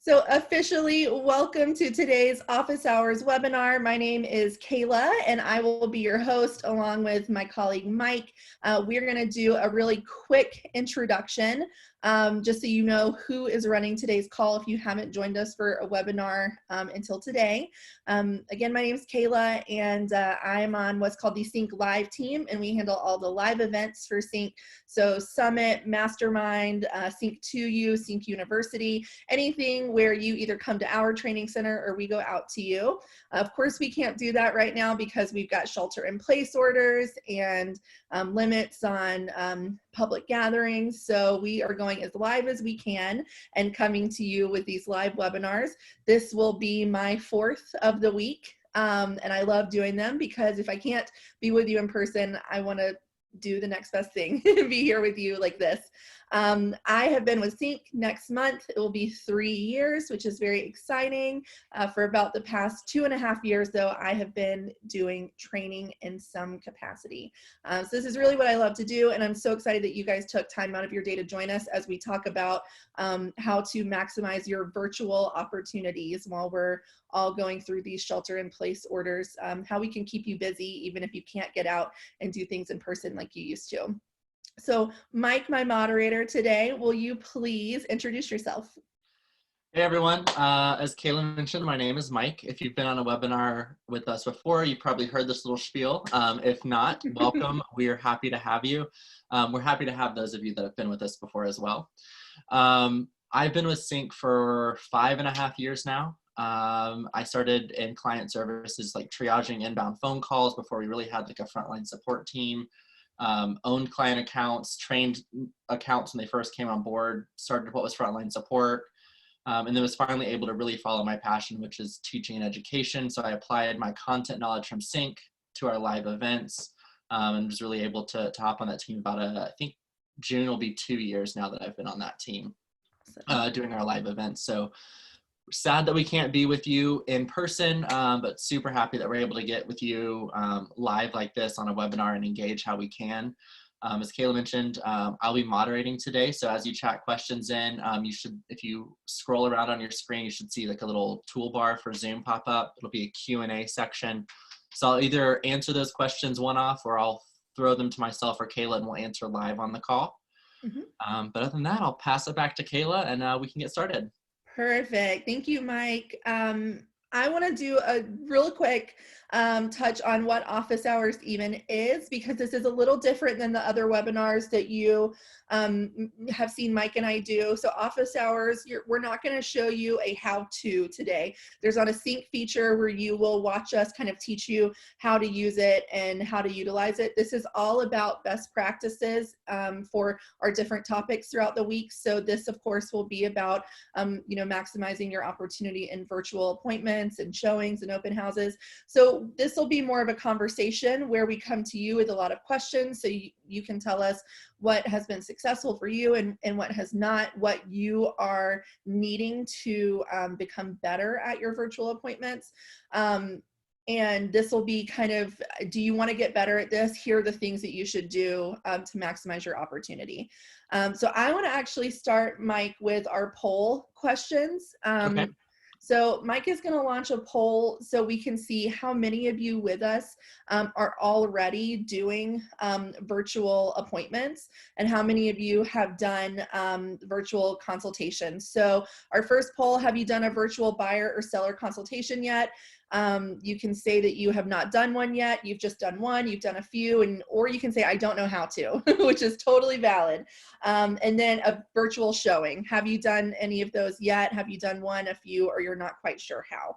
So officially, welcome to today's Office Hours webinar. My name is Kayla, and I will be your host along with my colleague Mike. We're going to do a really quick introduction, just so you know who is running today's call if you haven't joined us for a webinar until today. Again, my name is Kayla, and I'm on what's called the CINC Live team, and we handle all the live events for CINC. So Summit, Mastermind, CINC 2U, CINC University, anything where you either come to our training center or we go out to you. Of course, we can't do that right now because we've got shelter in place orders and limits on public gatherings. So we are going as live as we can and coming to you with these live webinars. This will be my fourth of the week. And I love doing them because if I can't be with you in person, I want to do the next best thing, be here with you like this. I have been with CINC. Next month. It will be 3 years, which is very exciting. For about the past 2.5 years, though, I have been doing training in some capacity. So this is really what I love to do, and I'm so excited that you guys took time out of your day to join us as we talk about how to maximize your virtual opportunities while we're all going through these shelter-in-place orders, how we can keep you busy even if you can't get out and do things in person like you used to. So Mike, my moderator today, will you please introduce yourself? Hey everyone, as Kayla mentioned, my name is Mike. If you've been on a webinar with us before, you probably heard this little spiel. If not, welcome. We are happy to have you. We're happy to have those of you that have been with us before as well. I've been with CINC for 5.5 years now. I started in client services, like triaging inbound phone calls before we really had like a frontline support team. Owned client accounts, trained accounts when they first came on board, started what was frontline support, and then was finally able to really follow my passion, which is teaching and education. So I applied my content knowledge from CINC to our live events, and was really able to hop on that team about, I think June will be 2 years now that I've been on that team doing our live events. So sad that we can't be with you in person, but super happy that we're able to get with you live like this on a webinar and engage how we can. As Kayla mentioned, I'll be moderating today. So as you chat questions in, you should, if you scroll around on your screen, you should see like a little toolbar for Zoom pop up. It'll be a Q&A section. So I'll either answer those questions one-off or I'll throw them to myself or Kayla and we'll answer live on the call. But other than that, I'll pass it back to Kayla and we can get started. Perfect. Thank you, Mike. I want to do a real quick touch on what office hours even is, because this is a little different than the other webinars that you have seen Mike and I do. So office hours, we're not going to show you a how-to today. There's not a CINC feature where you will watch us kind of teach you how to use it and how to utilize it. This is all about best practices for our different topics throughout the week. So this, of course, will be about maximizing your opportunity in virtual appointments and showings and open houses. So this will be more of a conversation where we come to you with a lot of questions so you can tell us what has been successful for you and what has not, what you are needing to become better at your virtual appointments. And this will be kind of, do you want to get better at this? Here are the things that you should do to maximize your opportunity. So I want to actually start, Mike, with our poll questions. Okay. So Mike is going to launch a poll so we can see how many of you with us are already doing virtual appointments and how many of you have done virtual consultations. So our first poll, have you done a virtual buyer or seller consultation yet? You can say that you have not done one yet, you've just done one, you've done a few, or you can say, I don't know how to, which is totally valid. And then a virtual showing. Have you done any of those yet? Have you done one, a few, or you're not quite sure how?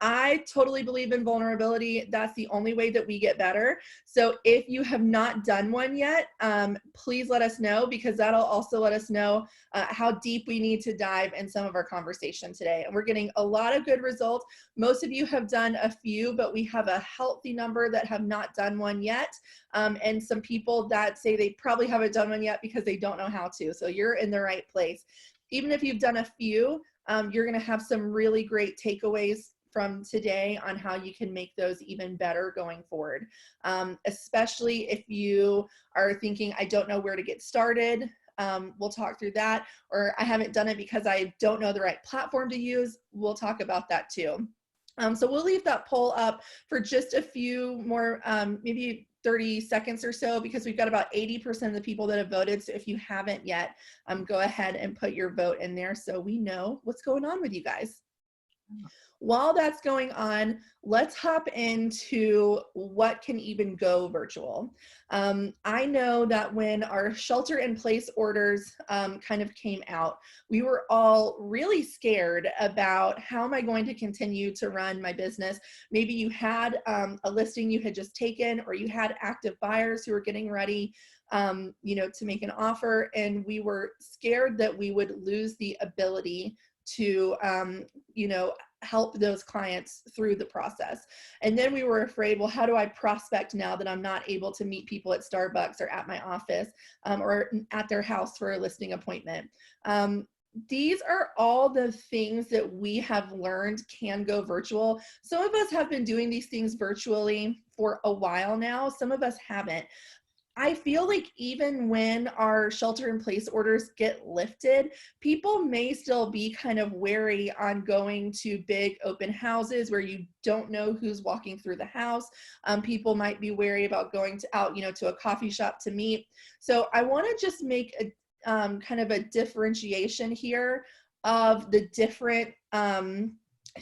I totally believe in vulnerability. That's the only way that we get better. So if you have not done one yet, please let us know, because that'll also let us know how deep we need to dive in some of our conversation today. And we're getting a lot of good results. Most of you have done a few, but we have a healthy number that have not done one yet. And some people that say they probably haven't done one yet because they don't know how to. So you're in the right place. Even if you've done a few, you're going to have some really great takeaways from today on how you can make those even better going forward. Especially if you are thinking, I don't know where to get started. we'll talk through that. Or I haven't done it because I don't know the right platform to use, we'll talk about that too. So we'll leave that poll up for just a few more, maybe 30 seconds or so, because we've got about 80% of the people that have voted. So if you haven't yet, go ahead and put your vote in there so we know what's going on with you guys. While that's going on, let's hop into what can even go virtual. I know that when our shelter in place orders kind of came out, we were all really scared about how am I going to continue to run my business. Maybe you had a listing you had just taken, or you had active buyers who were getting ready to make an offer, and we were scared that we would lose the ability to help those clients through the process. And then we were afraid, well, how do I prospect now that I'm not able to meet people at Starbucks or at my office or at their house for a listing appointment? These are all the things that we have learned can go virtual. Some of us have been doing these things virtually for a while now. Some of us haven't. I feel like even when our shelter in place orders get lifted, people may still be kind of wary on going to big open houses where you don't know who's walking through the house. People might be wary about going out, to a coffee shop to meet. So I want to just make a kind of a differentiation here of the different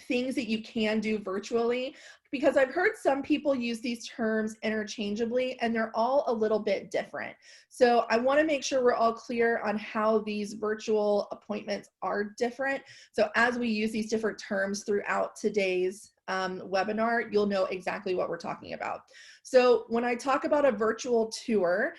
things that you can do virtually, because I've heard some people use these terms interchangeably and they're all a little bit different. So I want to make sure we're all clear on how these virtual appointments are different. So as we use these different terms throughout today's webinar, you'll know exactly what we're talking about. So when I talk about a virtual tour,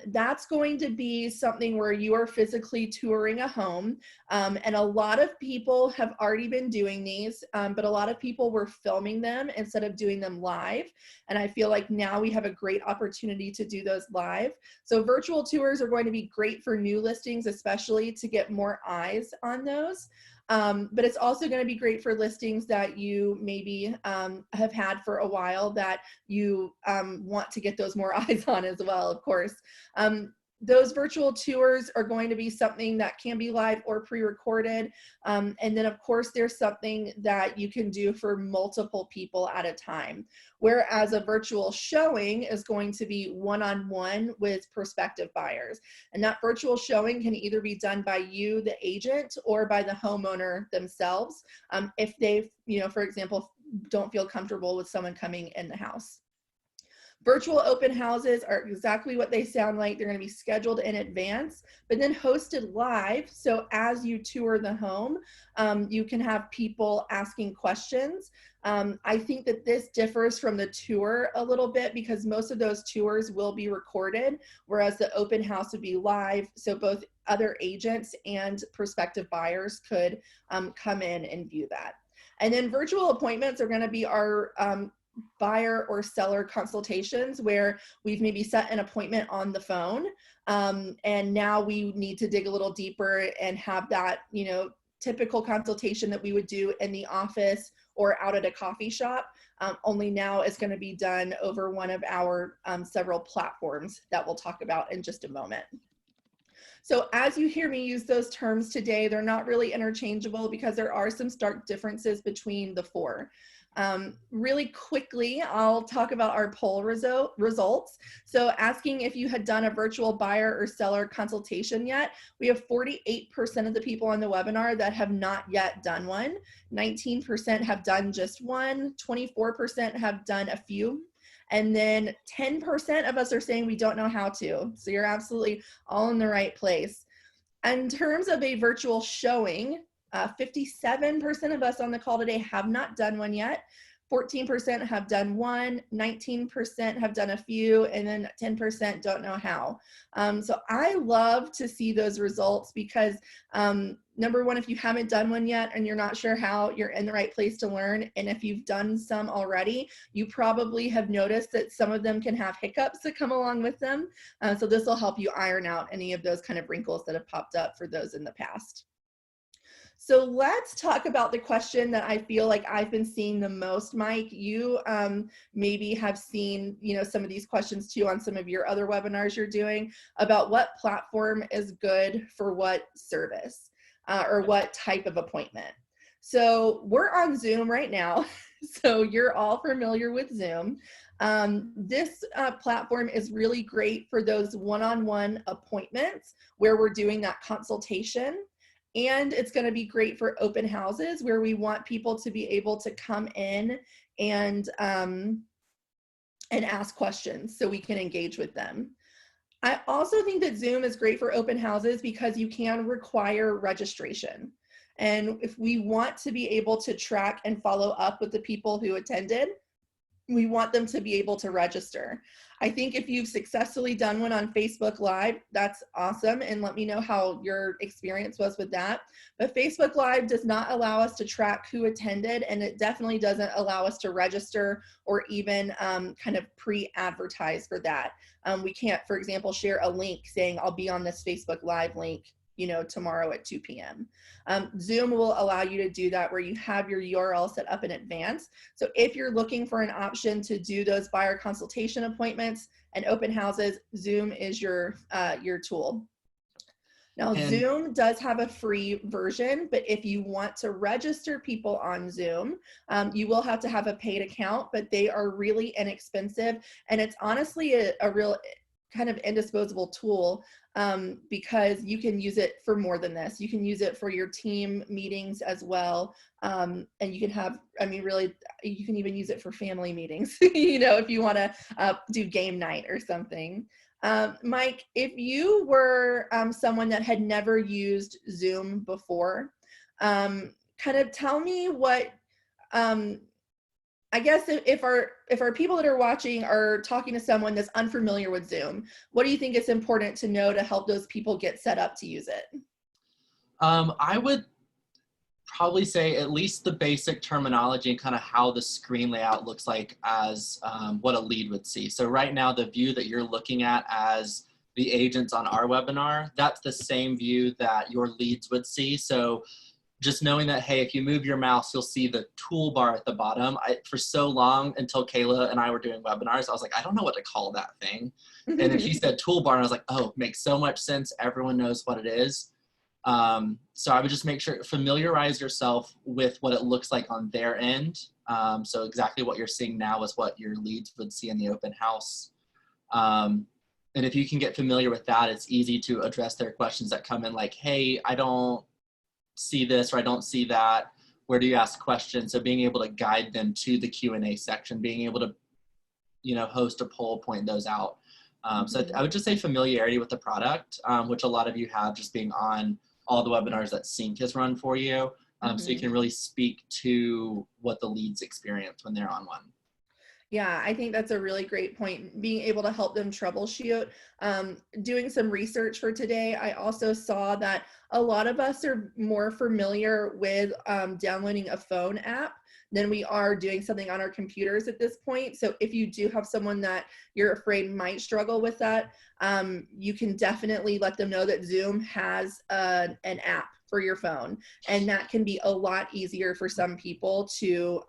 that's going to be something where you are physically touring a home. And a lot of people have already been doing these, but a lot of people were filming them instead of doing them live. And I feel like now we have a great opportunity to do those live. So virtual tours are going to be great for new listings, especially to get more eyes on those. But it's also going to be great for listings that you maybe have had for a while that you want to get those more eyes on as well, of course. Those virtual tours are going to be something that can be live or pre-recorded. And then of course, there's something that you can do for multiple people at a time. Whereas a virtual showing is going to be one-on-one with prospective buyers. And that virtual showing can either be done by you, the agent, or by the homeowner themselves, if they, for example, don't feel comfortable with someone coming in the house. Virtual open houses are exactly what they sound like. They're going to be scheduled in advance, but then hosted live. So as you tour the home, you can have people asking questions. I think that this differs from the tour a little bit because most of those tours will be recorded, whereas the open house would be live. So both other agents and prospective buyers could come in and view that. And then virtual appointments are going to be our buyer or seller consultations where we've maybe set an appointment on the phone and now we need to dig a little deeper and have that typical consultation that we would do in the office or out at a coffee shop, only now it's going to be done over one of our several platforms that we'll talk about in just a moment. So as you hear me use those terms today, they're not really interchangeable because there are some stark differences between the four. Really quickly, I'll talk about our poll results. So asking if you had done a virtual buyer or seller consultation yet, we have 48% of the people on the webinar that have not yet done one. 19% have done just one, 24% have done a few, and then 10% of us are saying we don't know how to. So you're absolutely all in the right place. In terms of a virtual showing, 57% of us on the call today have not done one yet. 14% have done one, 19% have done a few, and then 10% don't know how. So I love to see those results because number one, if you haven't done one yet and you're not sure how, you're in the right place to learn. And if you've done some already, you probably have noticed that some of them can have hiccups that come along with them. So this will help you iron out any of those kind of wrinkles that have popped up for those in the past. So let's talk about the question that I feel like I've been seeing the most, Mike. You maybe have seen, some of these questions too on some of your other webinars you're doing about what platform is good for what service or what type of appointment. So we're on Zoom right now. So you're all familiar with Zoom. This platform is really great for those one-on-one appointments where we're doing that consultation. And it's going to be great for open houses where we want people to be able to come in and ask questions so we can engage with them. I also think that Zoom is great for open houses because you can require registration. And if we want to be able to track and follow up with the people who attended, we want them to be able to register. I think if you've successfully done one on Facebook Live, that's awesome. And let me know how your experience was with that. But Facebook Live does not allow us to track who attended, and it definitely doesn't allow us to register or even kind of pre-advertise for that. We can't, for example, share a link saying I'll be on this Facebook Live link tomorrow at 2 p.m. Zoom will allow you to do that where you have your URL set up in advance. So if you're looking for an option to do those buyer consultation appointments and open houses, Zoom is your tool. Now, Zoom does have a free version, but if you want to register people on Zoom, you will have to have a paid account, but they are really inexpensive. And it's honestly a real kind of indisposable tool because you can use it for more than this. You can use it for your team meetings as well. And you can have, really, you can even use it for family meetings, if you want to do game night or something. Mike, if you were someone that had never used Zoom before, kind of tell me what, I guess if our people that are watching are talking to someone that's unfamiliar with Zoom, what do you think is important to know to help those people get set up to use it? I would probably say at least the basic terminology and kind of how the screen layout looks like as what a lead would see. So right now, the view that you're looking at as the agents on our webinar, that's the same view that your leads would see. So just knowing that, hey, if you move your mouse, you'll see the toolbar at the bottom. For so long, until Kayla and I were doing webinars, I was like, I don't know what to call that thing. And then she said toolbar, and I was like, oh, makes so much sense. Everyone knows what it is. So I would just make sure, familiarize yourself with what it looks like on their end. So exactly what you're seeing now is what your leads would see in the open house. And if you can get familiar with that, it's easy to address their questions that come in like, hey, I don't see this or I don't see that. Where do you ask questions? So being able to guide them to the Q&A section, being able to, host a poll, point those out. So I would just say familiarity with the product, which a lot of you have just being on all the webinars that CINC has run for you. So you can really speak to what the leads experience when they're on one. Yeah, I think that's a really great point, being able to help them troubleshoot. Doing some research for today, I also saw that a lot of us are more familiar with downloading a phone app than we are doing something on our computers at this point. So if you do have someone that you're afraid might struggle with that, you can definitely let them know that Zoom has an app for your phone. And that can be a lot easier for some people to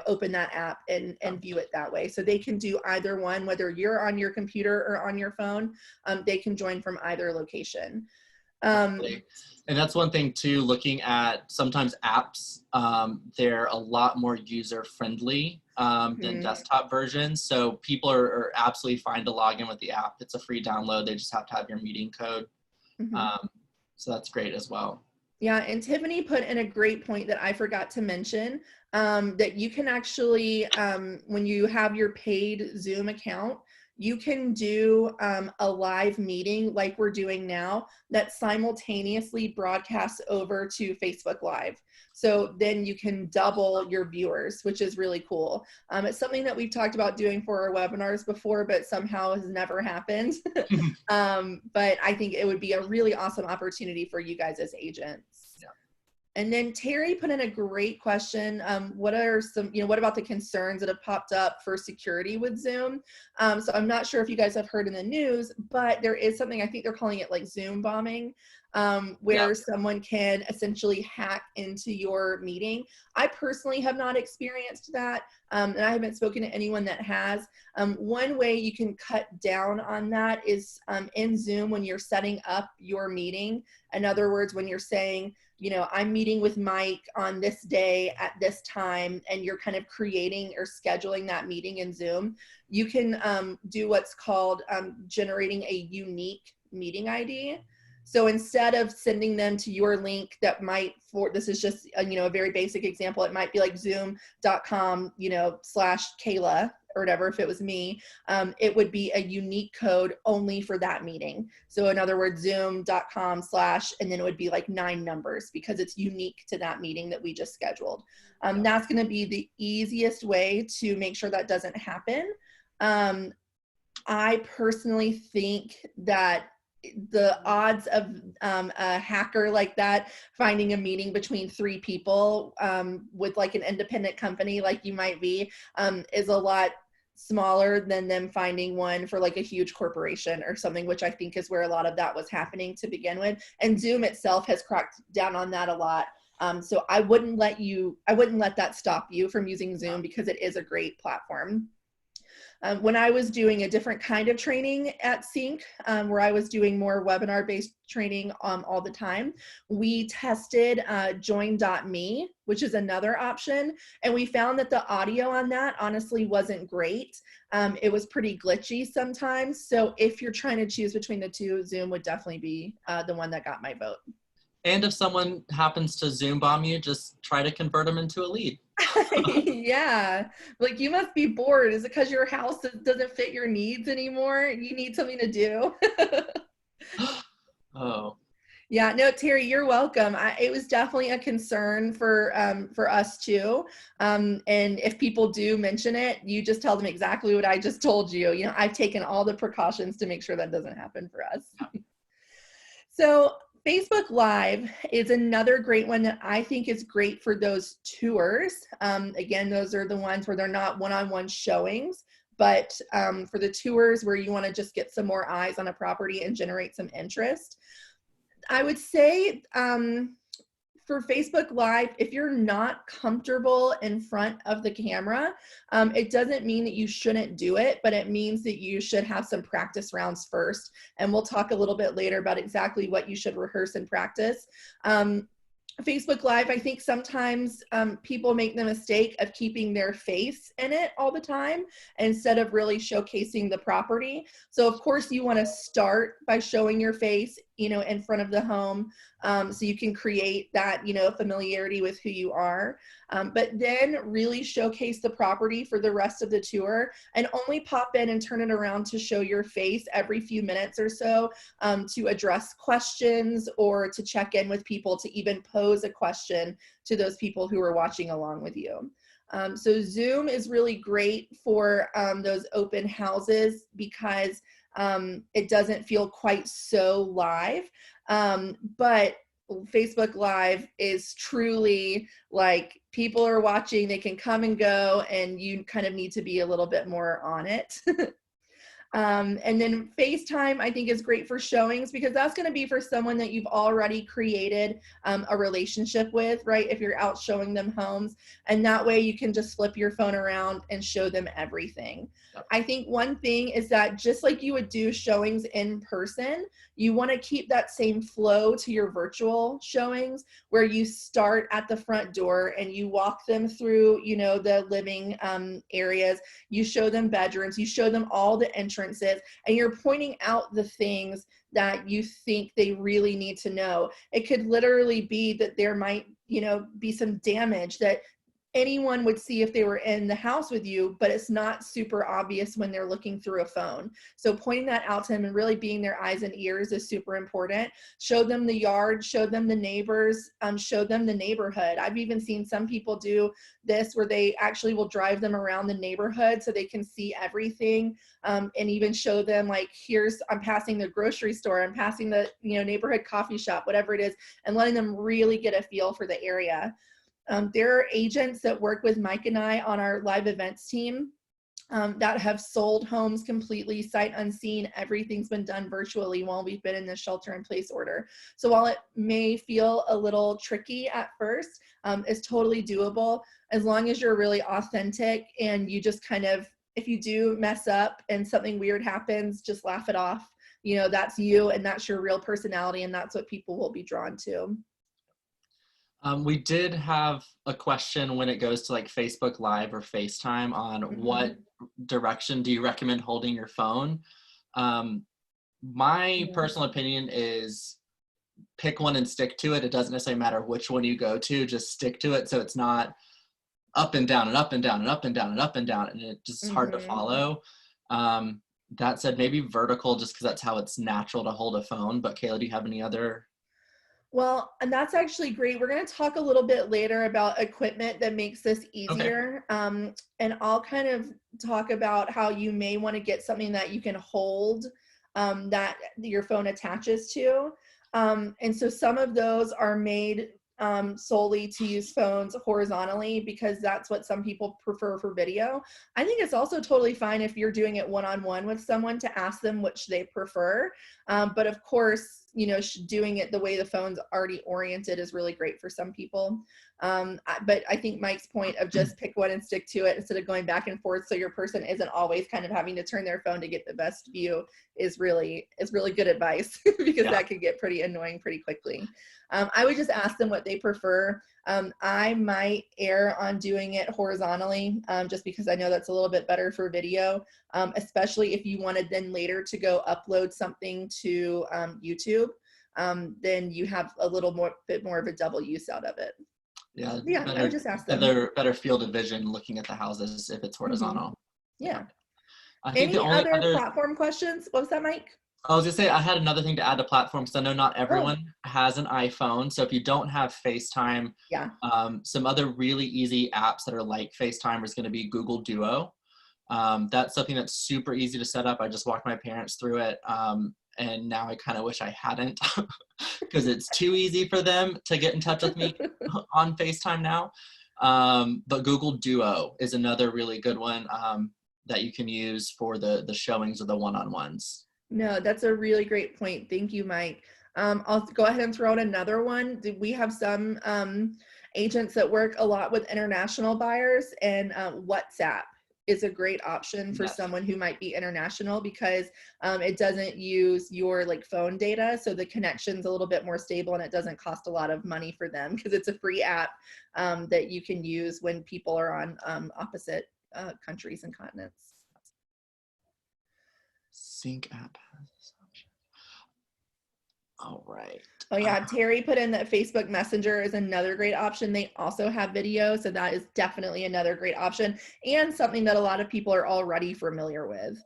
open that app and view it that way. So they can do either one, whether you're on your computer or on your phone, they can join from either location. And that's one thing too, looking at sometimes apps, they're a lot more user-friendly than desktop versions. So people are absolutely fine to log in with the app. It's a free download. They just have to have your meeting code. So that's great as well. Yeah, and Tiffany put in a great point that I forgot to mention, that you can actually, when you have your paid Zoom account, you can do a live meeting like we're doing now that simultaneously broadcasts over to Facebook Live. So then you can double your viewers, which is really cool. It's something that we've talked about doing for our webinars before, but somehow has never happened. But I think it would be a really awesome opportunity for you guys as agents. And then Terry put in a great question. What are some, what about the concerns that have popped up for security with Zoom? So I'm not sure if you guys have heard in the news, but there is something, I think they're calling it like Zoom bombing. where someone can essentially hack into your meeting. I personally have not experienced that, and I haven't spoken to anyone that has. One way you can cut down on that is in Zoom when you're setting up your meeting. In other words, when you're saying, you know, I'm meeting with Mike on this day at this time, and you're kind of creating or scheduling that meeting in Zoom, you can do what's called generating a unique meeting ID. So instead of sending them to your link that might, this is just a, you know, a very basic example, it might be like zoom.com, you know, /Kayla or whatever. If it was me, it would be a unique code only for that meeting. So in other words, zoom.com/ and then it would be like 9 numbers because it's unique to that meeting that we just scheduled. That's going to be the easiest way to make sure that doesn't happen. I personally think that the odds of a hacker like that finding a meeting between 3 people with like an independent company like you might be is a lot smaller than them finding one for like a huge corporation or something, which I think is where a lot of that was happening to begin with. And Zoom itself has cracked down on that a lot. So I wouldn't let that stop you from using Zoom because it is a great platform. When I was doing a different kind of training at CINC, where I was doing more webinar-based training all the time, we tested join.me, which is another option, and we found that the audio on that honestly wasn't great. It was pretty glitchy sometimes, so if you're trying to choose between the two, Zoom would definitely be the one that got my vote. And if someone happens to Zoom bomb you, just try to convert them into a lead. Yeah, like you must be bored. Is it because your house doesn't fit your needs anymore? You need something to do. Oh. Yeah, no, Terry, you're welcome. It was definitely a concern for us too. And if people do mention it, you just tell them exactly what I just told you. You know, I've taken all the precautions to make sure that doesn't happen for us. So Facebook Live is another great one that I think is great for those tours. Again, those are the ones where they're not one-on-one showings, but for the tours where you want to just get some more eyes on a property and generate some interest. I would say for Facebook Live, if you're not comfortable in front of the camera, it doesn't mean that you shouldn't do it, but it means that you should have some practice rounds first. And we'll talk a little bit later about exactly what you should rehearse and practice. Facebook Live, I think sometimes people make the mistake of keeping their face in it all the time instead of really showcasing the property. So of course you want to start by showing your face, you know, in front of the home, so you can create that, you know, familiarity with who you are. But then really showcase the property for the rest of the tour and only pop in and turn it around to show your face every few minutes or so to address questions or to check in with people, to even pose a question to those people who are watching along with you. So Zoom is really great for those open houses because it doesn't feel quite so live, but Facebook Live is truly like people are watching, they can come and go, and you kind of need to be a little bit more on it. And then FaceTime, I think, is great for showings because that's going to be for someone that you've already created a relationship with, right? If you're out showing them homes, and that way you can just flip your phone around and show them everything. Yep. I think one thing is that just like you would do showings in person, you want to keep that same flow to your virtual showings where you start at the front door and you walk them through, you know, the living areas, you show them bedrooms, you show them all the entrances, and you're pointing out the things that you think they really need to know. It could literally be that there might, you know, be some damage that anyone would see if they were in the house with you, but it's not super obvious when they're looking through a phone. So pointing that out to them and really being their eyes and ears is super important. Show them the yard, show them the neighbors, show them the neighborhood. I've even seen some people do this where they actually will drive them around the neighborhood so they can see everything, and even show them like, I'm passing the grocery store, I'm passing the, you know, neighborhood coffee shop, whatever it is, and letting them really get a feel for the area. There are agents that work with Mike and I on our live events team that have sold homes completely sight unseen. Everything's been done virtually while we've been in the shelter in place order. So while it may feel a little tricky at first, it's totally doable as long as you're really authentic and you just kind of, if you do mess up and something weird happens, just laugh it off. You know, that's you and that's your real personality, and that's what people will be drawn to. We did have a question when it goes to like Facebook Live or FaceTime on what direction do you recommend holding your phone? My personal opinion is pick one and stick to it. It doesn't necessarily matter which one you go to, just stick to it so it's not up and down and up and down and up and down and up and down, and it's just hard to follow. That said, maybe vertical just because that's how it's natural to hold a phone. But Kayla, do you have any other? Well, and that's actually great. We're going to talk a little bit later about equipment that makes this easier. Okay. And I'll kind of talk about how you may want to get something that you can hold that your phone attaches to. And so some of those are made solely to use phones horizontally because that's what some people prefer for video. I think it's also totally fine if you're doing it one-on-one with someone to ask them which they prefer. But of course, you know, doing it the way the phone's already oriented is really great for some people. But I think Mike's point of just pick one and stick to it instead of going back and forth so your person isn't always kind of having to turn their phone to get the best view is really good advice because that can get pretty annoying pretty quickly. I would just ask them what they prefer. I might err on doing it horizontally just because I know that's a little bit better for video, especially if you wanted then later to go upload something to YouTube, then you have a little bit more of a double use out of it. Yeah, I would just ask them. Better field of vision looking at the houses if it's horizontal. Yeah. I think Any other platform questions? What was that, Mike? I was gonna say I had another thing to add to platform because I know not everyone has an iPhone. So if you don't have FaceTime, some other really easy apps that are like FaceTime is going to be Google Duo. That's something that's super easy to set up. I just walked my parents through it, and now I kind of wish I hadn't because it's too easy for them to get in touch with me on FaceTime now. But Google Duo is another really good one that you can use for the showings or the one-on-ones. No, that's a really great point. Thank you, Mike. I'll go ahead and throw out another one. We have some agents that work a lot with international buyers, and WhatsApp is a great option for someone who might be international because it doesn't use your like phone data. So the connection's a little bit more stable and it doesn't cost a lot of money for them because it's a free app that you can use when people are on opposite countries and continents. CINC app has this option. All right. Oh yeah, Terry put in that Facebook Messenger is another great option. They also have video, so that is definitely another great option and something that a lot of people are already familiar with.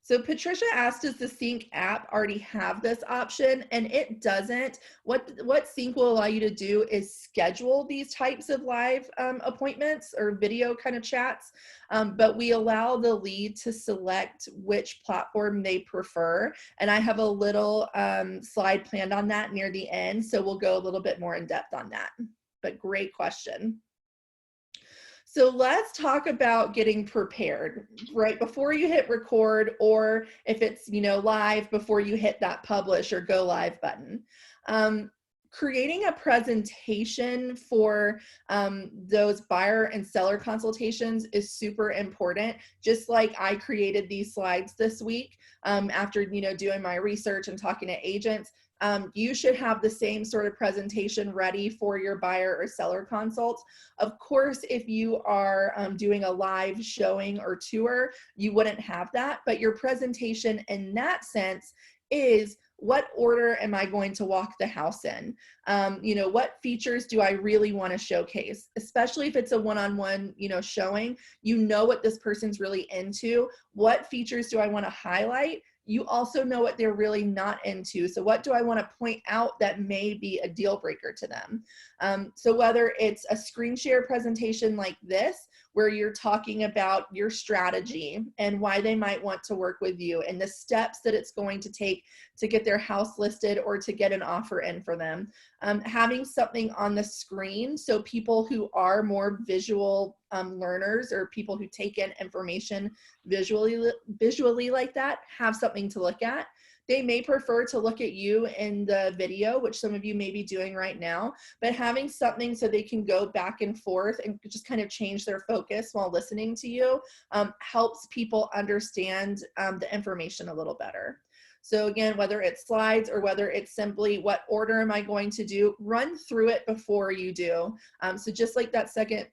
So Patricia asked, does the CINC app already have this option? And it doesn't. What CINC will allow you to do is schedule these types of live appointments or video kind of chats, but we allow the lead to select which platform they prefer. And I have a little slide planned on that near the end, so we'll go a little bit more in depth on that. But great question. So let's talk about getting prepared right before you hit record, or if it's, you know, live before you hit that publish or go live button. Creating a presentation for those buyer and seller consultations is super important. Just like I created these slides this week after, you know, doing my research and talking to agents. You should have the same sort of presentation ready for your buyer or seller consults. Of course, if you are doing a live showing or tour, you wouldn't have that, but your presentation in that sense is what order am I going to walk the house in? You know, what features do I really want to showcase? Especially if it's a one-on-one, you know, showing, you know what this person's really into. What features do I want to highlight? You also know what they're really not into. So what do I want to point out that may be a deal breaker to them? So whether it's a screen share presentation like this, where you're talking about your strategy and why they might want to work with you and the steps that it's going to take to get their house listed or to get an offer in for them. Having something on the screen so people who are more visual learners or people who take in information visually like that have something to look at. They may prefer to look at you in the video, which some of you may be doing right now, but having something so they can go back and forth and just kind of change their focus while listening to you helps people understand the information a little better. So again, whether it's slides or whether it's simply what order am I going to do, run through it before you do. So just like that second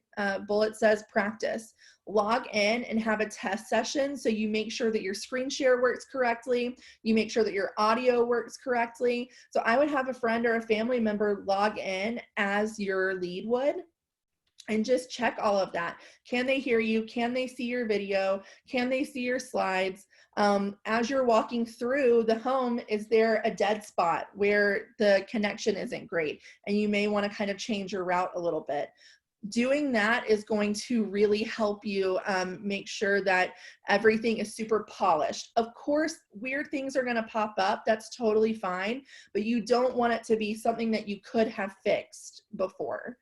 bullet says, practice. Log in and have a test session so you make sure that your screen share works correctly, you make sure that your audio works correctly. So I would have a friend or a family member log in as your lead would, and just check all of that. Can they hear you? Can they see your video? Can they see your slides? As you're walking through the home, is there a dead spot where the connection isn't great and you may want to kind of change your route a little bit? Doing that is going to really help you make sure that everything is super polished. Of course, weird things are going to pop up. That's totally fine, but you don't want it to be something that you could have fixed before.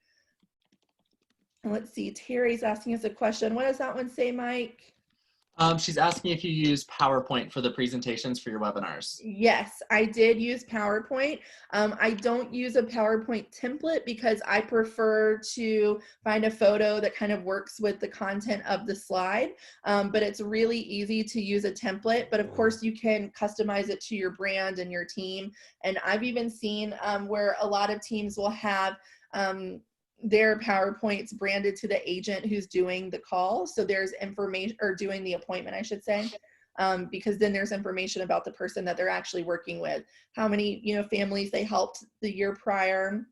Let's see, Terry's asking us a question. What does that one say, Mike? She's asking if you use PowerPoint for the presentations for your webinars. Yes, I did use PowerPoint. I don't use a PowerPoint template because I prefer to find a photo that kind of works with the content of the slide. But it's really easy to use a template. But of course, you can customize it to your brand and your team. And I've even seen where a lot of teams will have their PowerPoints branded to the agent who's doing the call. So there's information, or doing the appointment, I should say, because then there's information about the person that they're actually working with, how many, families they helped the year prior,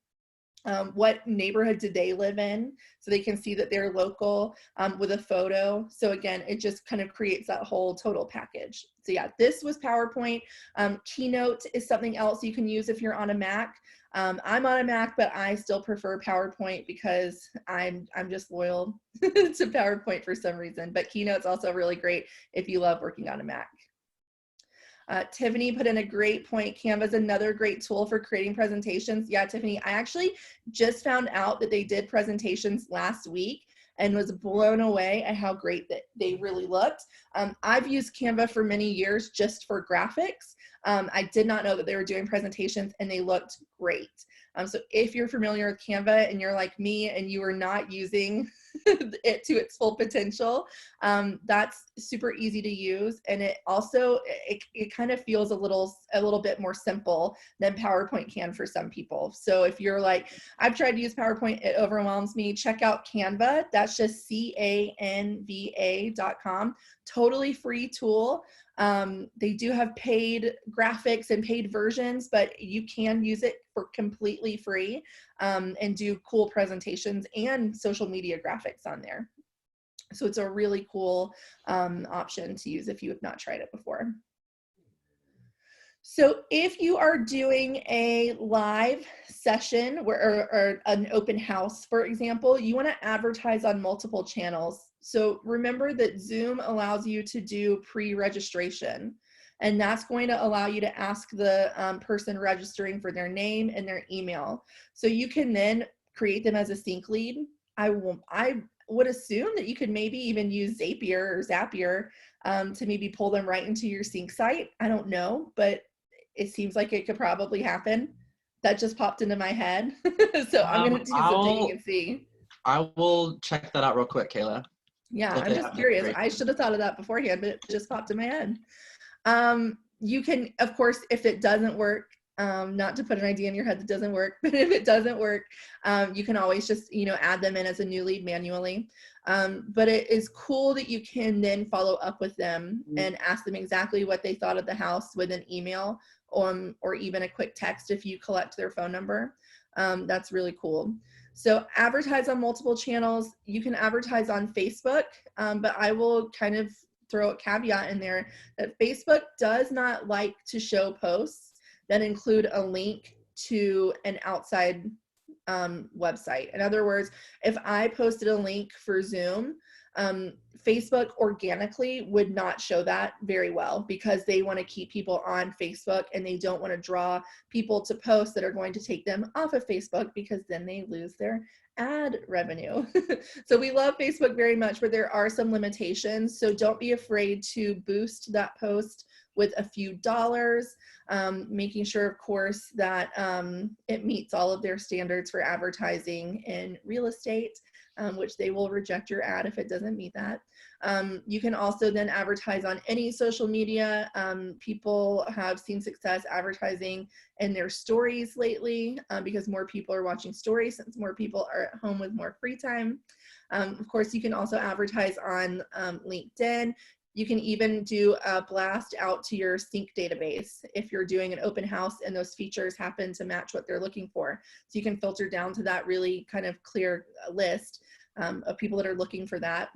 what neighborhood did they live in, so they can see that they're local with a photo. So again, it just kind of creates that whole total package. So yeah, this was PowerPoint. Keynote is something else you can use if you're on a Mac. I'm on a Mac, but I still prefer PowerPoint because I'm just loyal to PowerPoint for some reason. But Keynote's also really great if you love working on a Mac. Tiffany put in a great point. Canva is another great tool for creating presentations. Yeah, Tiffany, I actually just found out that they did presentations last week and was blown away at how great that they really looked. I've used Canva for many years just for graphics. I did not know that they were doing presentations and they looked great. So if you're familiar with Canva and you're like me and you are not using it to its full potential, that's super easy to use. And it also, it kind of feels a little bit more simple than PowerPoint can for some people. So if you're like, I've tried to use PowerPoint, it overwhelms me, check out Canva. That's just canva.com. Totally free tool. They do have paid graphics and paid versions, but you can use it for completely free and do cool presentations and social media graphics on there. So it's a really cool option to use if you have not tried it before. So if you are doing a live session or an open house, for example, you want to advertise on multiple channels. So remember that Zoom allows you to do pre-registration, and that's going to allow you to ask the person registering for their name and their email. So you can then create them as a CINC lead. I would assume that you could maybe even use Zapier or Zapier to maybe pull them right into your CINC site. I don't know, but it seems like it could probably happen. That just popped into my head. So I'm going to do some digging and see. I will check that out real quick, Kayla. Yeah, I'm just curious. I should have thought of that beforehand, but it just popped in my head. You can, of course, if it doesn't work, not to put an idea in your head that doesn't work, but if it doesn't work, you can always just, add them in as a new lead manually. But it is cool that you can then follow up with them and ask them exactly what they thought of the house with an email or even a quick text if you collect their phone number. That's really cool. So advertise on multiple channels. You can advertise on Facebook, but I will kind of throw a caveat in there that Facebook does not like to show posts that include a link to an outside website. In other words, if I posted a link for Zoom, Facebook organically would not show that very well because they want to keep people on Facebook and they don't want to draw people to posts that are going to take them off of Facebook because then they lose their ad revenue. So we love Facebook very much, but there are some limitations. So don't be afraid to boost that post with a few dollars, making sure, of course, that it meets all of their standards for advertising in real estate, which they will reject your ad if it doesn't meet that. You can also then advertise on any social media. People have seen success advertising in their stories lately because more people are watching stories since more people are at home with more free time. Of course, you can also advertise on LinkedIn. You can even do a blast out to your CINC database if you're doing an open house and those features happen to match what they're looking for. So you can filter down to that really kind of clear list of people that are looking for that,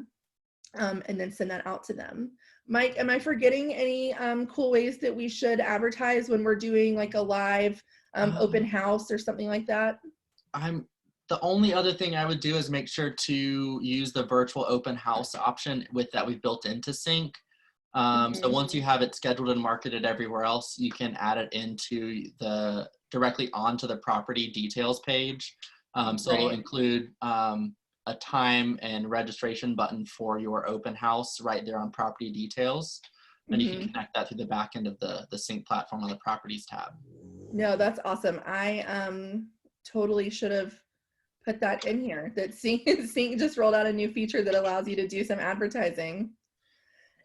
and then send that out to them. Mike, am I forgetting any cool ways that we should advertise when we're doing like a live open house or something like that? The only other thing I would do is make sure to use the virtual open house option that we've built into CINC. So once you have it scheduled and marketed everywhere else, you can add it into directly onto the property details page. So it'll include a time and registration button for your open house right there on property details. And you can connect that through the back end of the CINC platform on the properties tab. No, that's awesome. I totally should have put that in here, that CINC just rolled out a new feature that allows you to do some advertising.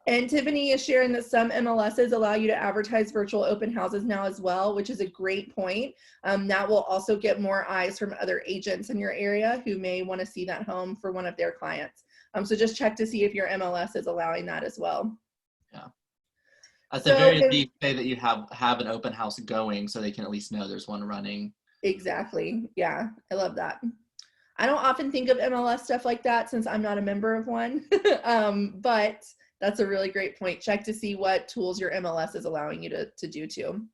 And Tiffany is sharing that some MLSs allow you to advertise virtual open houses now as well, which is a great point. That will also get more eyes from other agents in your area who may want to see that home for one of their clients. So just check to see if your MLS is allowing that as well. Yeah. At the very least, say that you have an open house going so they can at least know there's one running. Exactly. Yeah, I love that. I don't often think of MLS stuff like that since I'm not a member of one, but that's a really great point. Check to see what tools your MLS is allowing you to do too.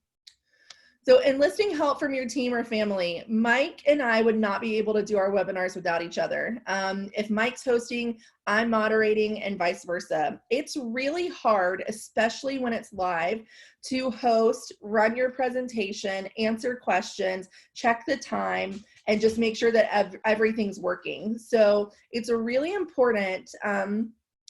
So enlisting help from your team or family, Mike and I would not be able to do our webinars without each other. If Mike's hosting, I'm moderating and vice versa. It's really hard, especially when it's live, to host, run your presentation, answer questions, check the time, and just make sure that everything's working. So it's really important.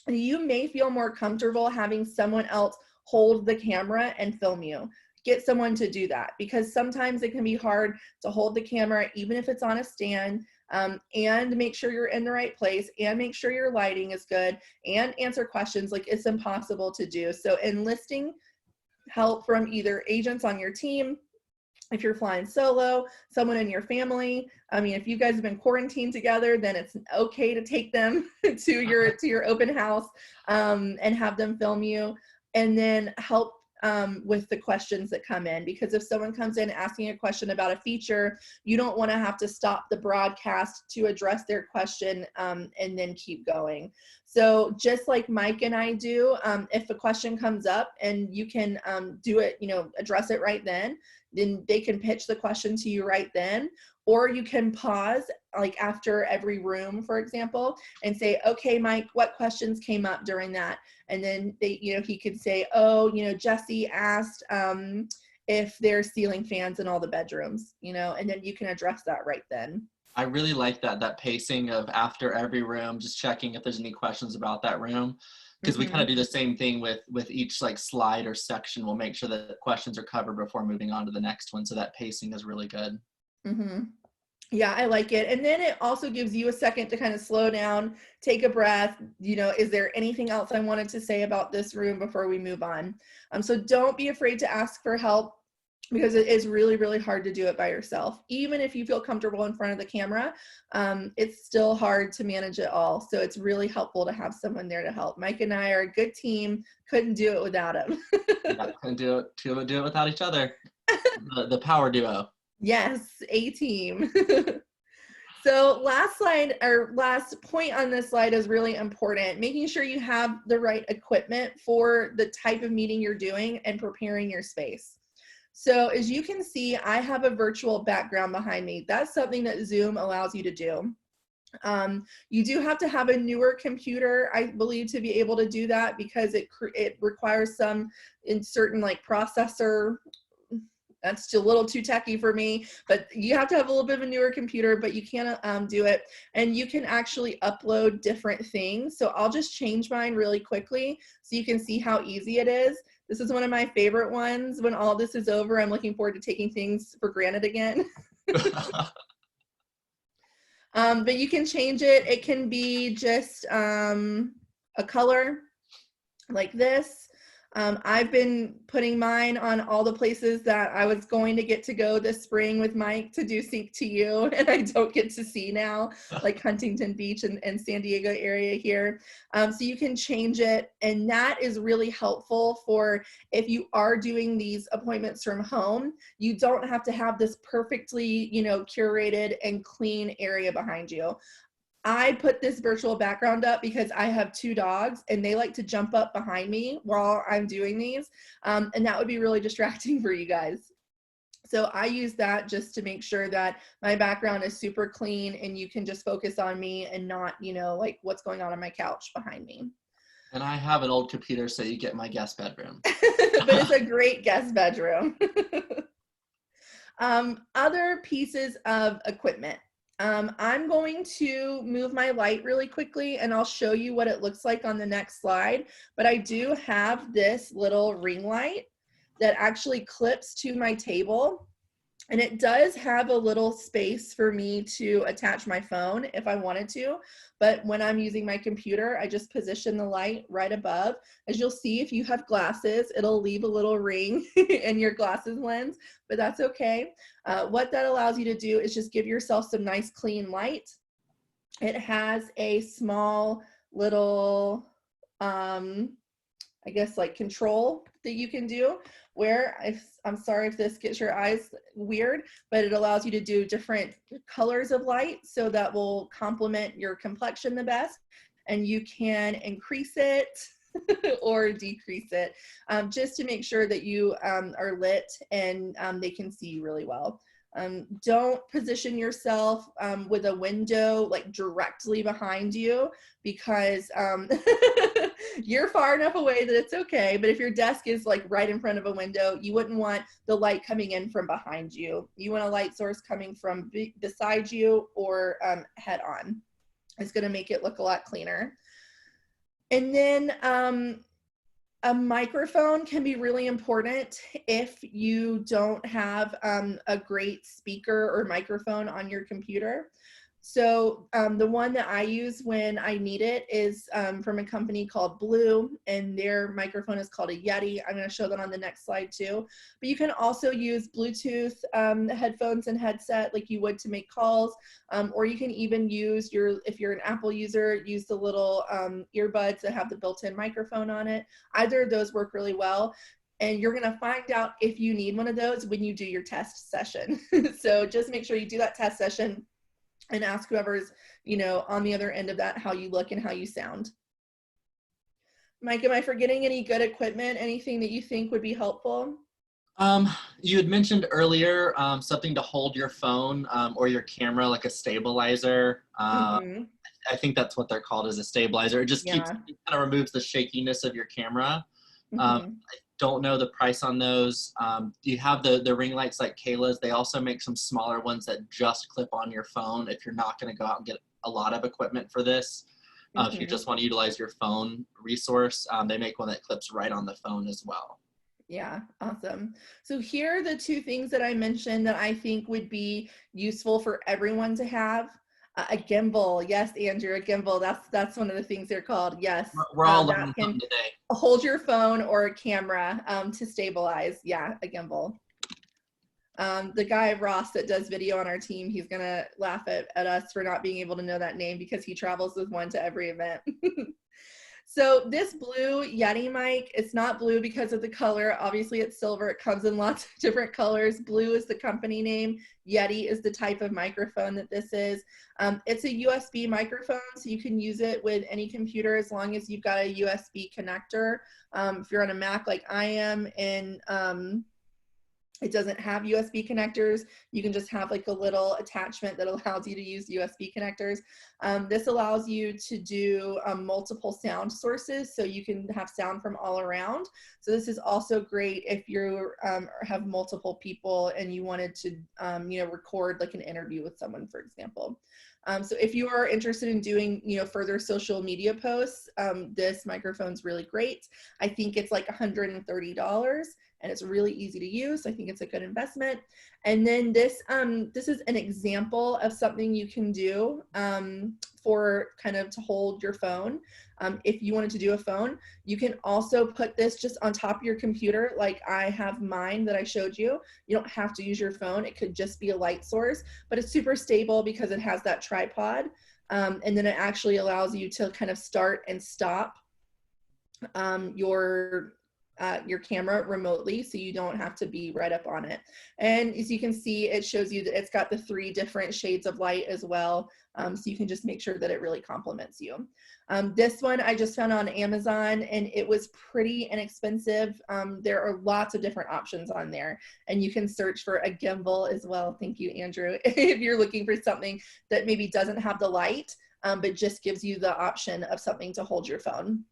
You may feel more comfortable having someone else hold the camera and film you. Get someone to do that because sometimes it can be hard to hold the camera even if it's on a stand, and make sure you're in the right place and make sure your lighting is good and answer questions. Like, it's impossible to do. So enlisting help from either agents on your team, if you're flying solo, someone in your family. I mean, if you guys have been quarantined together, then it's okay to take them to your open house and have them film you, and then help with the questions that come in, because if someone comes in asking a question about a feature, you don't want to have to stop the broadcast to address their question and then keep going. So just like Mike and I do, if a question comes up and you can do it, address it right then they can pitch the question to you right then. Or you can pause, like after every room, for example, and say, okay, Mike, what questions came up during that? And then he could say, oh, Jesse asked if there's ceiling fans in all the bedrooms, and then you can address that right then. I really like that pacing of after every room, just checking if there's any questions about that room. Because we kind of do the same thing with each like slide or section. We'll make sure that questions are covered before moving on to the next one. So that pacing is really good. Yeah, I like it. And then it also gives you a second to kind of slow down, take a breath. Is there anything else I wanted to say about this room before we move on? So don't be afraid to ask for help, because it is really, really hard to do it by yourself. Even if you feel comfortable in front of the camera, it's still hard to manage it all. So it's really helpful to have someone there to help. Mike and I are a good team. Couldn't do it without him. Yeah, couldn't do it without each other. The power duo. Yes, a team. So last slide, or last point on this slide, is really important. Making sure you have the right equipment for the type of meeting you're doing and preparing your space. So as you can see, I have a virtual background behind me. That's something that Zoom allows you to do. You do have to have a newer computer, I believe, to be able to do that, because it requires some in certain like processor. That's a little too techy for me, but you have to have a little bit of a newer computer, but you can do it. And you can actually upload different things. So I'll just change mine really quickly so you can see how easy it is. This is one of my favorite ones. When all this is over, I'm looking forward to taking things for granted again. But you can change it. It can be just a color like this. I've been putting mine on all the places that I was going to get to go this spring with Mike to do Sync to You, and I don't get to see now, like Huntington Beach and San Diego area here. So you can change it, and that is really helpful for if you are doing these appointments from home. You don't have to have this perfectly, curated and clean area behind you. I put this virtual background up because I have 2 dogs and they like to jump up behind me while I'm doing these. And that would be really distracting for you guys. So I use that just to make sure that my background is super clean and you can just focus on me and not, like what's going on my couch behind me. And I have an old computer, so you get my guest bedroom. But it's a great guest bedroom. Other pieces of equipment. I'm going to move my light really quickly and I'll show you what it looks like on the next slide. But I do have this little ring light that actually clips to my table. And it does have a little space for me to attach my phone if I wanted to. But when I'm using my computer, I just position the light right above. As you'll see, if you have glasses, it'll leave a little ring in your glasses lens, but that's okay. What that allows you to do is just give yourself some nice clean light. It has a small little, I guess like control that you can do where I'm sorry if this gets your eyes weird, but it allows you to do different colors of light so that will complement your complexion the best, and you can increase it or decrease it just to make sure that you are lit and they can see you really well. Don't position yourself with a window like directly behind you, because you're far enough away that it's okay. But if your desk is like right in front of a window, you wouldn't want the light coming in from behind you. You want a light source coming from beside you or head on. It's going to make it look a lot cleaner. And then a microphone can be really important if you don't have a great speaker or microphone on your computer. So the one that I use when I need it is from a company called Blue, and their microphone is called a Yeti. I'm going to show that on the next slide too. But you can also use Bluetooth headphones and headset like you would to make calls, or you can even use if you're an Apple user, use the little earbuds that have the built-in microphone on it. Either of those work really well. And you're going to find out if you need one of those when you do your test session. So just make sure you do that test session and ask whoever's, on the other end of that, how you look and how you sound. Mike, am I forgetting any good equipment? Anything that you think would be helpful? You had mentioned earlier something to hold your phone or your camera, like a stabilizer. I think that's what they're called, is a stabilizer. It just it kind of removes the shakiness of your camera. I don't know the price on those. You have the ring lights like Kayla's. They also make some smaller ones that just clip on your phone if you're not going to go out and get a lot of equipment for this. If you just want to utilize your phone resource, they make one that clips right on the phone as well. Yeah, awesome. So here are the 2 things that I mentioned that I think would be useful for everyone to have. A gimbal. Yes, Andrew, a gimbal. That's one of the things they're called. Yes. We're all learning something today. Hold your phone or a camera to stabilize. Yeah, a gimbal. The guy Ross that does video on our team, he's gonna laugh at us for not being able to know that name because he travels with one to every event. So this blue Yeti mic, it's not blue because of the color. Obviously it's silver. It comes in lots of different colors. Blue is the company name. Yeti is the type of microphone that this is. It's a USB microphone, so you can use it with any computer as long as you've got a USB connector. If you're on a Mac like I am, and It doesn't have USB connectors. You can just have like a little attachment that allows you to use USB connectors. This allows you to do multiple sound sources, so you can have sound from all around. So this is also great if you have multiple people and you wanted to record like an interview with someone, for example. So if you are interested in doing, further social media posts, this microphone's really great. I think it's like $130 and it's really easy to use. I think it's a good investment. And then this is an example of something you can do for kind of to hold your phone. If you wanted to do a phone, you can also put this just on top of your computer, like I have mine that I showed you. You don't have to use your phone. It could just be a light source, but it's super stable because it has that tripod. And then it actually allows you to kind of start and stop your camera remotely, so you don't have to be right up on it. And as you can see, it shows you that it's got the 3 different shades of light as well, so you can just make sure that it really complements you. This one I just found on Amazon, and it was pretty inexpensive. There are lots of different options on there, and you can search for a gimbal as well. Thank you, Andrew. If you're looking for something that maybe doesn't have the light, but just gives you the option of something to hold your phone.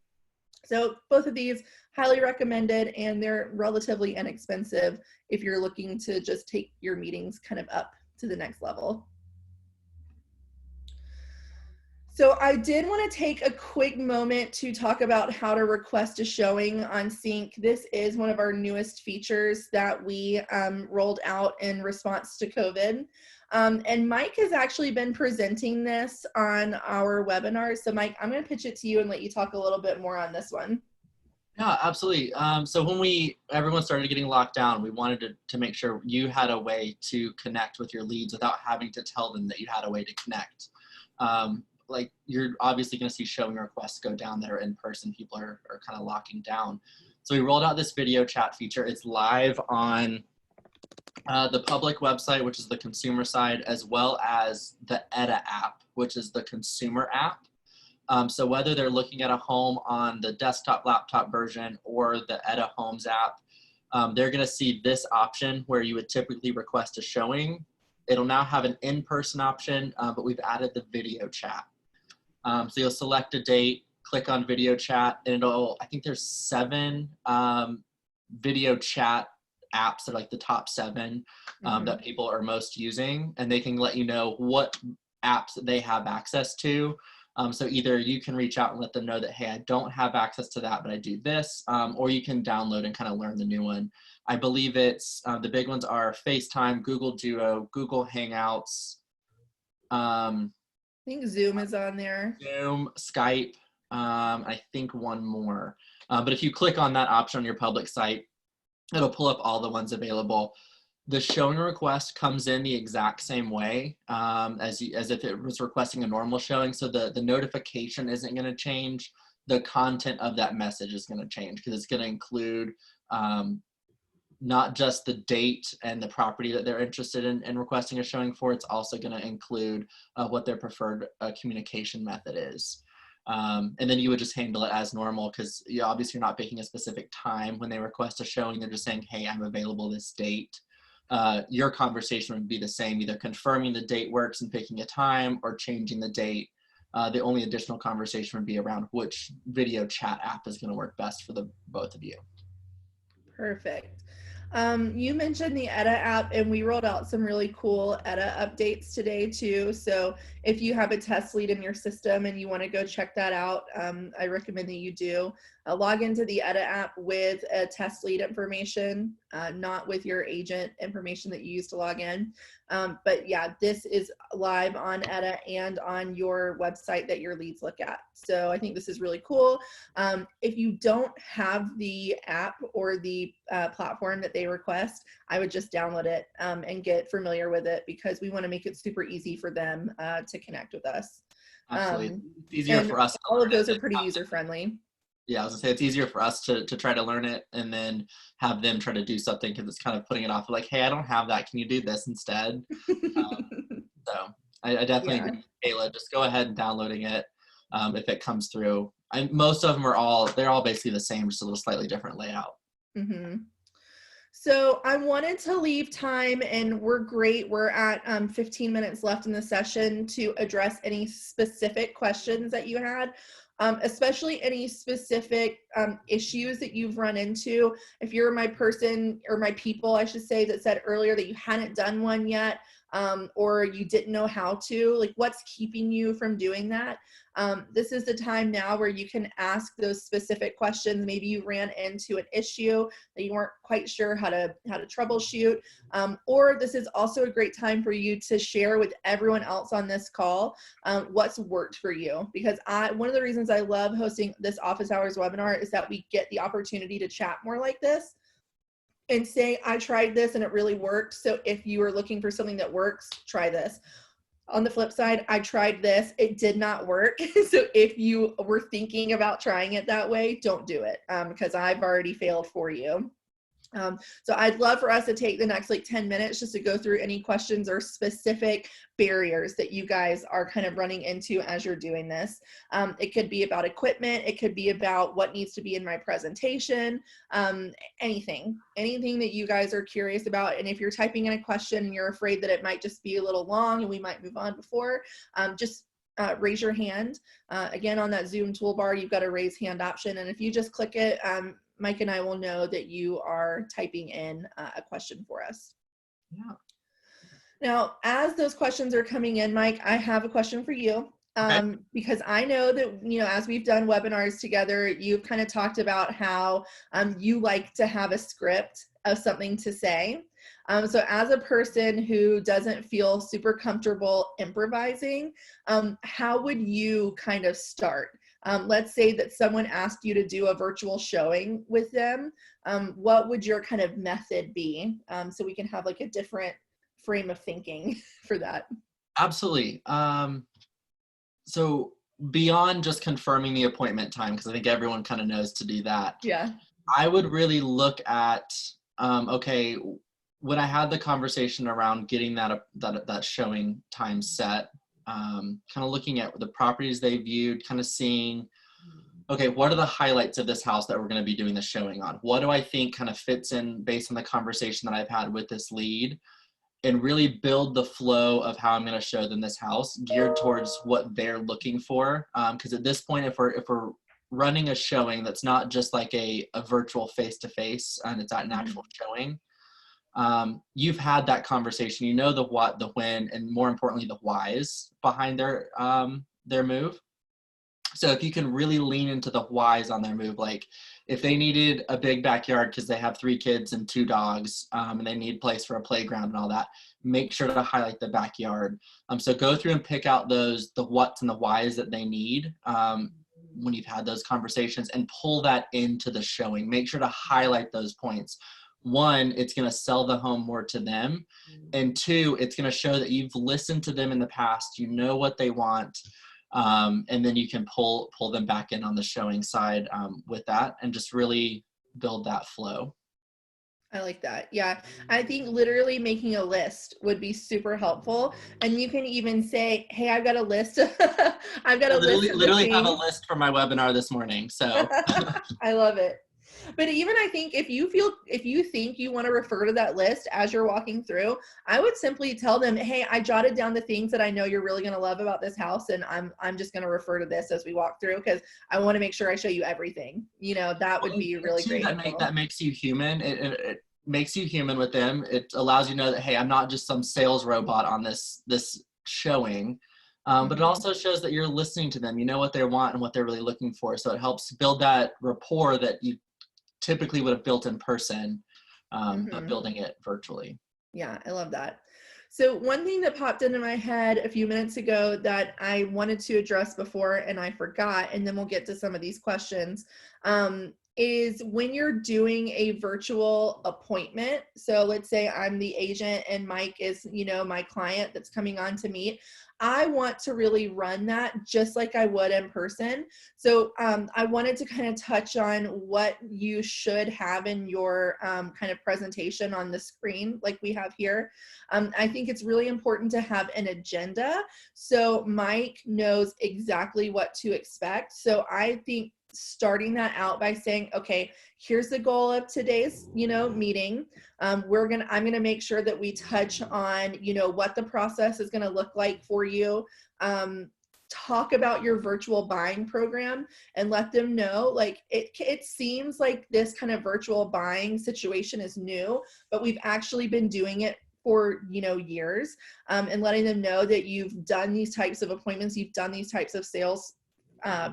So both of these highly recommended, and they're relatively inexpensive if you're looking to just take your meetings kind of up to the next level. So I did want to take a quick moment to talk about how to request a showing on CINC. This is one of our newest features that we rolled out in response to COVID. And Mike has actually been presenting this on our webinar. So Mike, I'm going to pitch it to you and let you talk a little bit more on this one. Yeah, absolutely. So when everyone started getting locked down, we wanted to make sure you had a way to connect with your leads without having to tell them that you had a way to connect. Like you're obviously going to see showing requests go down that are in person. People are kind of locking down. So we rolled out this video chat feature. It's live on the public website, which is the consumer side, as well as the EDA app, which is the consumer app. So whether they're looking at a home on the desktop, laptop version or the EDA Homes app, they're going to see this option where you would typically request a showing. It'll now have an in-person option, but we've added the video chat. So you'll select a date, click on video chat, and I think there's 7 video chat apps that are like the top 7 that people are most using, and they can let you know what apps they have access to. So either you can reach out and let them know that, hey, I don't have access to that, but I do this, or you can download and kind of learn the new one. I believe it's, the big ones are FaceTime, Google Duo, Google Hangouts. I think Zoom is on there. Zoom, Skype, I think one more. But if you click on that option on your public site, it'll pull up all the ones available. The showing request comes in the exact same way as if it was requesting a normal showing. So the notification isn't going to change. The content of that message is going to change because it's going to include not just the date and the property that they're interested in requesting a showing for. It's also going to include what their preferred communication method is. And then you would just handle it as normal because obviously you're not picking a specific time when they request a showing. They're just saying, hey, I'm available this date. Your conversation would be the same, either confirming the date works and picking a time or changing the date. The only additional conversation would be around which video chat app is going to work best for the both of you. Perfect. You mentioned the EDA app, and we rolled out some really cool EDA updates today too. So if you have a test lead in your system and you want to go check that out, I recommend that you do. Log into the EDA app with a test lead information, not with your agent information that you use to log in. But yeah, this is live on EDA and on your website that your leads look at. So I think this is really cool. If you don't have the app or the platform that they request, I would just download it and get familiar with it because we want to make it super easy for them to connect with us. Absolutely. It's easier for us. All of those are pretty user-friendly. Yeah, I was gonna say it's easier for us to try to learn it and then have them try to do something because it's kind of putting it off like, hey, I don't have that. Can you do this instead? So I definitely agree with Kayla. Just go ahead and downloading it if it comes through. Most of them they're all basically the same, just a little slightly different layout. Mm-hmm. So I wanted to leave time, and we're great. We're at 15 minutes left in the session to address any specific questions that you had, especially any specific issues that you've run into. If you're my person, or my people, I should say, that said earlier that you hadn't done one yet, or you didn't know how to, like what's keeping you from doing that? This is the time now where you can ask those specific questions. Maybe you ran into an issue that you weren't quite sure how to troubleshoot, or this is also a great time for you to share with everyone else on this call what's worked for you. Because one of the reasons I love hosting this office hours webinar is that we get the opportunity to chat more like this and say, I tried this and it really worked. So if you are looking for something that works, try this. On the flip side, I tried this, it did not work. So if you were thinking about trying it that way, don't do it, because I've already failed for you. So I'd love for us to take the next like 10 minutes just to go through any questions or specific barriers that you guys are kind of running into as you're doing this. It could be about equipment. It could be about what needs to be in my presentation, anything that you guys are curious about. And if you're typing in a question and you're afraid that it might just be a little long and we might move on before, just raise your hand. Again, on that Zoom toolbar, you've got a raise hand option. And if you just click it, Mike and I will know that you are typing in a question for us. Yeah. Now, as those questions are coming in, Mike, I have a question for you. Okay. Because I know that, as we've done webinars together, you've kind of talked about how you like to have a script of something to say. So as a person who doesn't feel super comfortable improvising, how would you kind of start? Let's say that someone asked you to do a virtual showing with them. What would your kind of method be? So we can have like a different frame of thinking for that. Absolutely. So beyond just confirming the appointment time, because I think everyone kind of knows to do that. Yeah. I would really look at, okay, when I had the conversation around getting that showing time set, kind of looking at the properties they viewed, kind of seeing, okay, what are the highlights of this house that we're going to be doing the showing on? What do I think kind of fits in based on the conversation that I've had with this lead? And really build the flow of how I'm going to show them this house geared towards what they're looking for. Because at this point, if we're running a showing that's not just like a virtual face-to-face and it's at an actual showing, you've had that conversation. You know the what, the when, and more importantly, the whys behind their move. So if you can really lean into the whys on their move, like if they needed a big backyard because they have 3 kids and 2 dogs, and they need place for a playground and all that, make sure to highlight the backyard. So go through and pick out the whats and the whys that they need when you've had those conversations, and pull that into the showing. Make sure to highlight those points. 1, it's going to sell the home more to them. And 2, it's going to show that you've listened to them in the past. You know what they want. And then you can pull them back in on the showing side with that, and just really build that flow. I like that. Yeah. I think literally making a list would be super helpful. And you can even say, hey, I've got a list. I've got a list of Literally have a things. list for my webinar this morning. So I love it. But even I think if you think you want to refer to that list as you're walking through, I would simply tell them, hey, I jotted down the things that I know you're really going to love about this house, and I'm just going to refer to this as we walk through, because I want to make sure I show you everything. That would be really great. That makes you human. It makes you human with them. It allows you to know that, hey, I'm not just some sales robot on this showing. But it also shows that you're listening to them. You know what they want and what they're really looking for. So it helps build that rapport that you typically would have built in person, but building it virtually. Yeah, I love that. So one thing that popped into my head a few minutes ago that I wanted to address before and I forgot, and then we'll get to some of these questions, is when you're doing a virtual appointment. So let's say I'm the agent and Mike is, my client that's coming on to meet. I want to really run that just like I would in person. So I wanted to kind of touch on what you should have in your kind of presentation on the screen like we have here. I think it's really important to have an agenda so Mike knows exactly what to expect. So I think starting that out by saying, okay, here's the goal of today's, meeting. I'm going to make sure that we touch on, what the process is going to look like for you. Talk about your virtual buying program and let them know, like, it seems like this kind of virtual buying situation is new, but we've actually been doing it for years, and letting them know that you've done these types of appointments, you've done these types of sales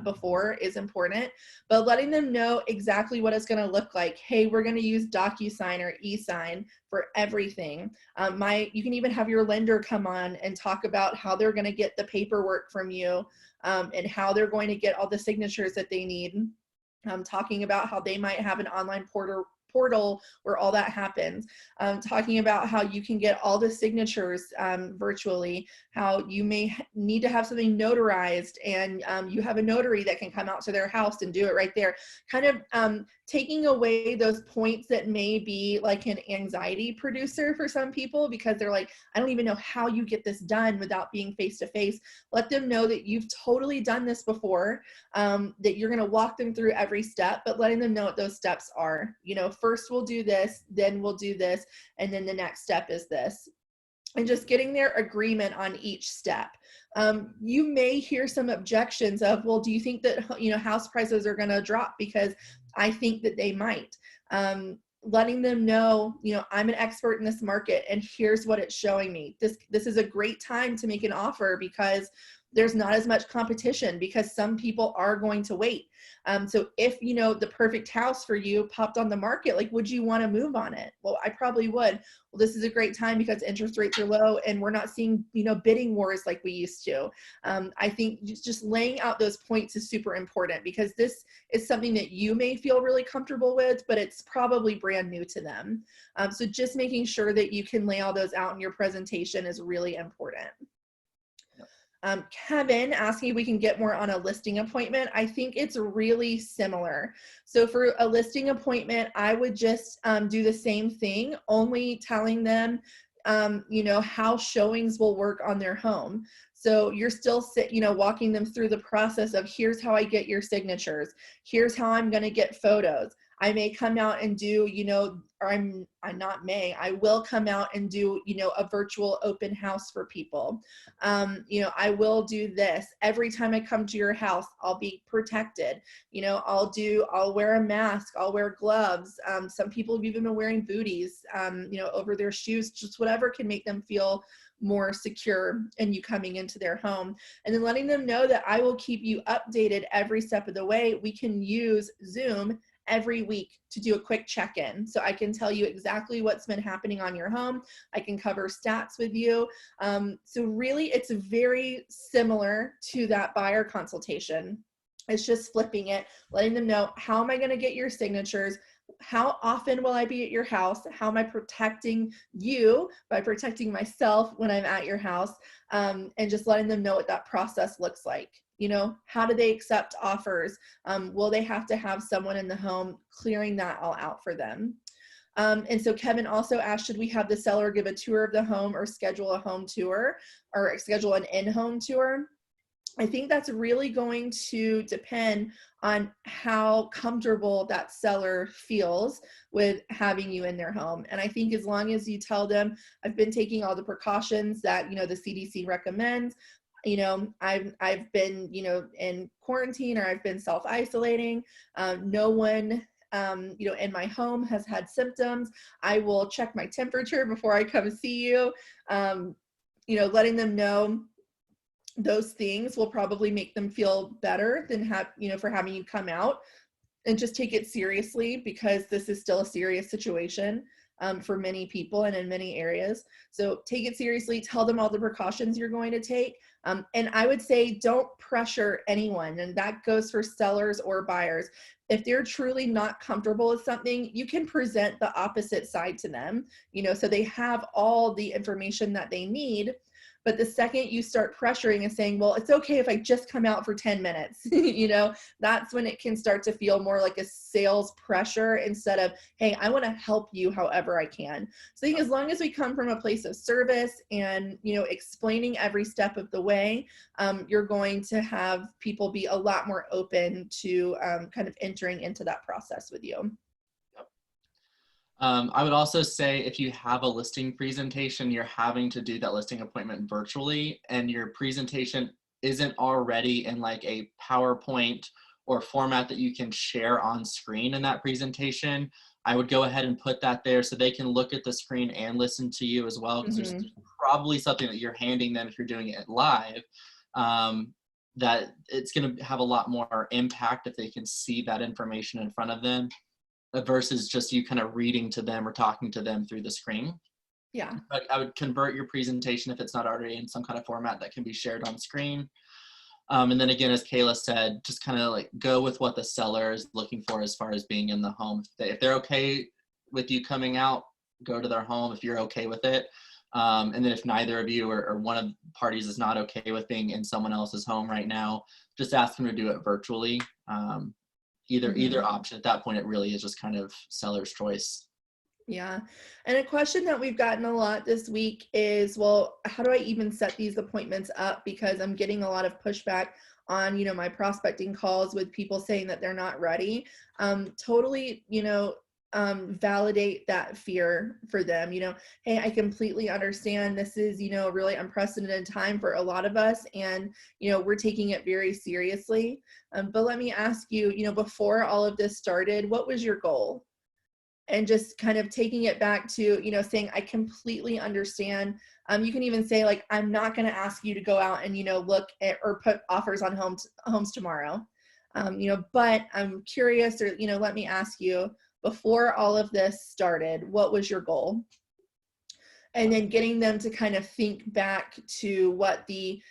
before is important, but letting them know exactly what it's going to look like. Hey, we're going to use DocuSign or eSign for everything. You can even have your lender come on and talk about how they're going to get the paperwork from you, and how they're going to get all the signatures that they need. Talking about how they might have an online portal where all that happens, talking about how you can get all the signatures virtually, how you may need to have something notarized, and you have a notary that can come out to their house and do it right there. Kind of taking away those points that may be like an anxiety producer for some people, because they're like, I don't even know how you get this done without being face to face. Let them know that you've totally done this before, that you're going to walk them through every step, but letting them know what those steps are. First we'll do this, then we'll do this, and then the next step is this. And just getting their agreement on each step. You may hear some objections of, well, do you think that house prices are going to drop? Because I think that they might. Letting them know, I'm an expert in this market and here's what it's showing me. This is a great time to make an offer because there's not as much competition, because some people are going to wait. So if, the perfect house for you popped on the market, like, would you want to move on it? Well, I probably would. Well, this is a great time because interest rates are low and we're not seeing, bidding wars like we used to. I think just laying out those points is super important, because this is something that you may feel really comfortable with, but it's probably brand new to them. So just making sure that you can lay all those out in your presentation is really important. Kevin asking if we can get more on a listing appointment. I think it's really similar. So for a listing appointment, I would just do the same thing, only telling them, how showings will work on their home. So you're still walking them through the process of, here's how I get your signatures. Here's how I'm going to get photos. I may come out and do, I will come out and do, a virtual open house for people. I will do this. Every time I come to your house, I'll be protected. I'll wear a mask, I'll wear gloves. Some people have even been wearing booties, over their shoes, just whatever can make them feel more secure in you coming into their home. And then letting them know that I will keep you updated every step of the way. We can use Zoom every week to do a quick check-in. So I can tell you exactly what's been happening on your home. I can cover stats with you. So really it's very similar to that buyer consultation. It's just flipping it, letting them know, how am I going to get your signatures? How often will I be at your house? How am I protecting you by protecting myself when I'm at your house? And just letting them know what that process looks like. How do they accept offers? Will they have to have someone in the home clearing that all out for them? And so Kevin also asked, should we have the seller give a tour of the home or schedule a home tour or schedule an in-home tour? I think that's really going to depend on how comfortable that seller feels with having you in their home. And I think as long as you tell them, I've been taking all the precautions that, the CDC recommends, I've been, in quarantine, or I've been self-isolating. No one, in my home has had symptoms. I will check my temperature before I come see you. Letting them know those things will probably make them feel better than for having you come out, and just take it seriously, because this is still a serious situation for many people and in many areas. So take it seriously, tell them all the precautions you're going to take. And I would say, don't pressure anyone. And that goes for sellers or buyers. If they're truly not comfortable with something, you can present the opposite side to them, so they have all the information that they need. But the second you start pressuring and saying, well, it's okay if I just come out for 10 minutes, that's when it can start to feel more like a sales pressure instead of, hey, I want to help you however I can. So I think as long as we come from a place of service and, explaining every step of the way, you're going to have people be a lot more open to kind of entering into that process with you. I would also say if you have a listing presentation, you're having to do that listing appointment virtually, and your presentation isn't already in like a PowerPoint or format that you can share on screen in that presentation, I would go ahead and put that there so they can look at the screen and listen to you as well, because there's probably something that you're handing them if you're doing it live, that it's going to have a lot more impact if they can see that information in front of them versus just you kind of reading to them or talking to them through the screen. Yeah. But I would convert your presentation if it's not already in some kind of format that can be shared on screen. And then again, as Kayla said, just kind of like go with what the seller is looking for as far as being in the home. If they're okay with you coming out, go to their home if you're okay with it. And then if neither of you or one of the parties is not okay with being in someone else's home right now, just ask them to do it virtually. Either option. At that point, it really is just kind of seller's choice. Yeah. And a question that we've gotten a lot this week is, well, how do I even set these appointments up? Because I'm getting a lot of pushback on, my prospecting calls with people saying that they're not ready. Totally, validate that fear for them. Hey, I completely understand this is, a really unprecedented time for a lot of us. And, we're taking it very seriously. But let me ask you, before all of this started, what was your goal? And just kind of taking it back to, saying, I completely understand. You can even say like, I'm not going to ask you to go out and, look at or put offers on homes tomorrow. But I'm curious, or, let me ask you, before all of this started, what was your goal? And then getting them to kind of think back to what the,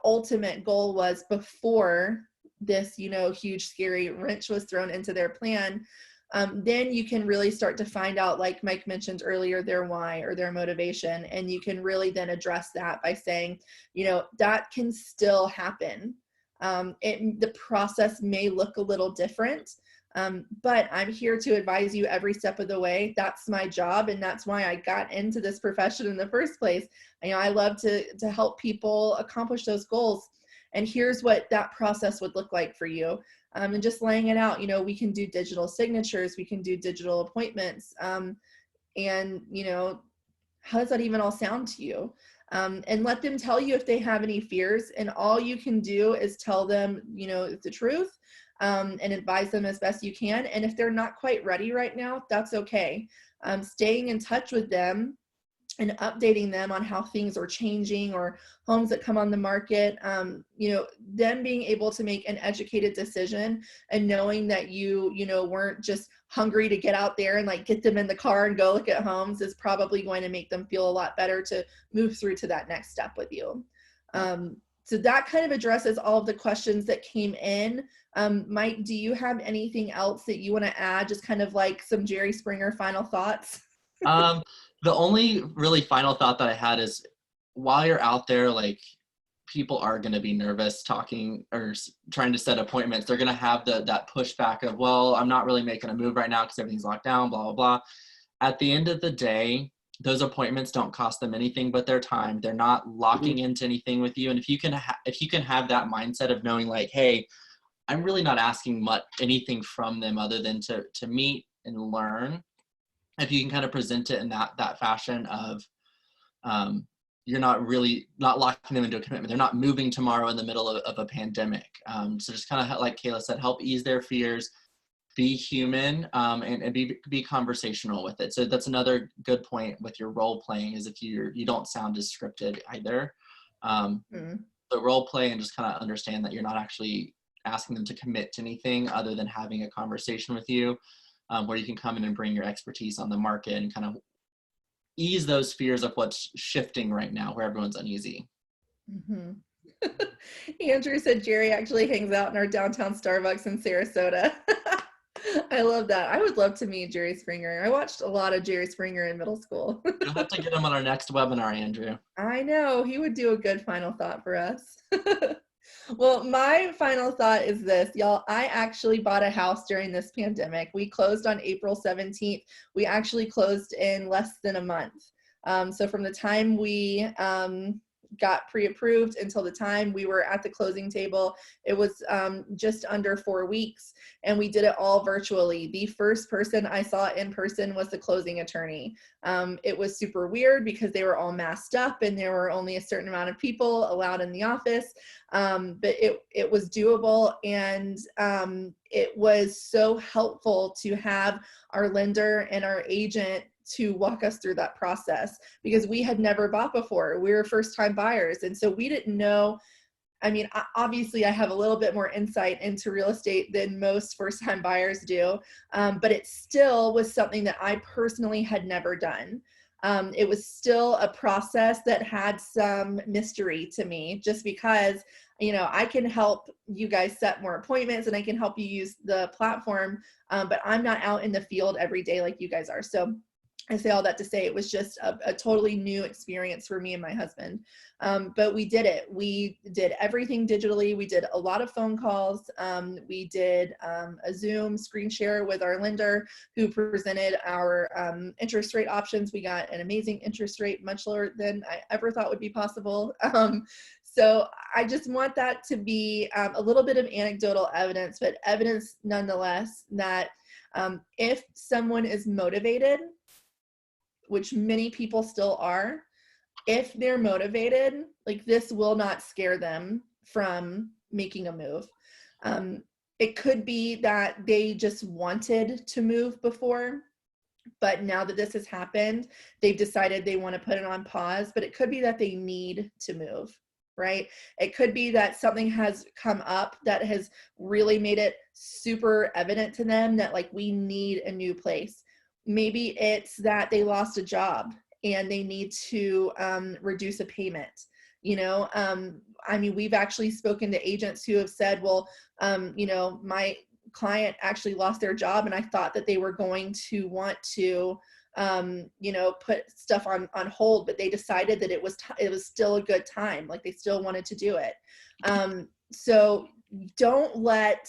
ultimate goal was before this, huge, scary wrench was thrown into their plan. Then you can really start to find out, like Mike mentioned earlier, their why or their motivation. And you can really then address that by saying, that can still happen. The process may look a little different, but I'm here to advise you every step of the way. That's my job. And that's why I got into this profession in the first place. I love to help people accomplish those goals. And here's what that process would look like for you. And just laying it out, we can do digital signatures, we can do digital appointments. And, how does that even all sound to you? And let them tell you if they have any fears. And all you can do is tell them, the truth, and advise them as best you can. And if they're not quite ready right now, that's okay. Staying in touch with them and updating them on how things are changing or homes that come on the market, them being able to make an educated decision and knowing that you weren't just hungry to get out there and like get them in the car and go look at homes is probably going to make them feel a lot better to move through to that next step with you. So that kind of addresses all of the questions that came in. Mike, do you have anything else that you want to add? Just kind of like some Jerry Springer final thoughts? The only really final thought that I had is while you're out there, like people are going to be nervous talking or trying to set appointments. They're going to have that pushback of, well, I'm not really making a move right now because everything's locked down, blah, blah, blah. At the end of the day, those appointments don't cost them anything but their time. They're not locking into anything with you. And if you can have that mindset of knowing like, hey, I'm really not asking anything from them other than to meet and learn. If you can kind of present it in that fashion of you're not locking them into a commitment. They're not moving tomorrow in the middle of a pandemic. So just kind of like Kayla said, help ease their fears, be human, and be conversational with it. So that's another good point with your role playing is if you don't sound as scripted either. The role play and just kind of understand that you're not actually asking them to commit to anything other than having a conversation with you. Where you can come in and bring your expertise on the market and kind of ease those fears of what's shifting right now where everyone's uneasy. Andrew said Jerry actually hangs out in our downtown Starbucks in Sarasota. I love that. I would love to meet Jerry Springer. I watched a lot of Jerry Springer in middle school. You'll have to get him on our next webinar, Andrew. I know. He would do a good final thought for us. Well, my final thought is this, y'all. I actually bought a house during this pandemic. We closed on April 17th. We actually closed in less than a month. So from the time we got pre-approved until the time we were at the closing table, it was just under 4 weeks, and we did it all virtually. The first person I saw in person was the closing attorney. It was super weird because they were all masked up and there were only a certain amount of people allowed in the office, but it was doable, and it was so helpful to have our lender and our agent to walk us through that process, because we had never bought before. We were first-time buyers, and so we didn't know. I mean, obviously I have a little bit more insight into real estate than most first-time buyers do, but it still was something that I personally had never done. It was still a process that had some mystery to me, just because, you know, I can help you guys set more appointments and I can help you use the platform, but I'm not out in the field every day like you guys are. So I say all that to say it was just a totally new experience for me and my husband. But we did it. We did everything digitally. We did a lot of phone calls. We did a Zoom screen share with our lender, who presented our interest rate options. We got an amazing interest rate, much lower than I ever thought would be possible. So I just want that to be a little bit of anecdotal evidence, but evidence nonetheless that if someone is motivated, which many people still are, if they're motivated, like, this will not scare them from making a move. It could be that they just wanted to move before, but now that this has happened, they've decided they want to put it on pause. But it could be that they need to move, right? It could be that something has come up that has really made it super evident to them that, like, we need a new place. Maybe it's that they lost a job and they need to reduce a payment. You know, I mean, we've actually spoken to agents who have said, well, you know, my client actually lost their job and I thought that they were going to want to, you know, put stuff on hold, but they decided that it was still a good time. Like, they still wanted to do it. So don't let,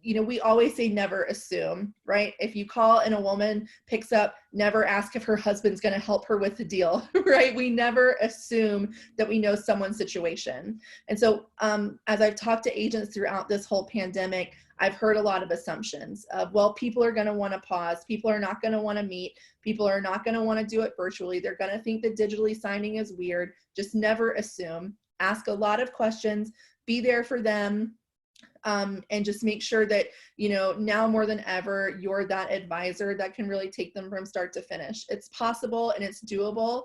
you know, we always say never assume, right? If you call and a woman picks up, never ask if her husband's going to help her with the deal, right? We never assume that we know someone's situation. And so as I've talked to agents throughout this whole pandemic, I've heard a lot of assumptions of, well, people are going to want to pause. People are not going to want to meet. People are not going to want to do it virtually. They're going to think that digitally signing is weird. Just never assume. Ask a lot of questions. Be there for them. And just make sure that, you know, now more than ever, you're that advisor that can really take them from start to finish. It's possible and it's doable.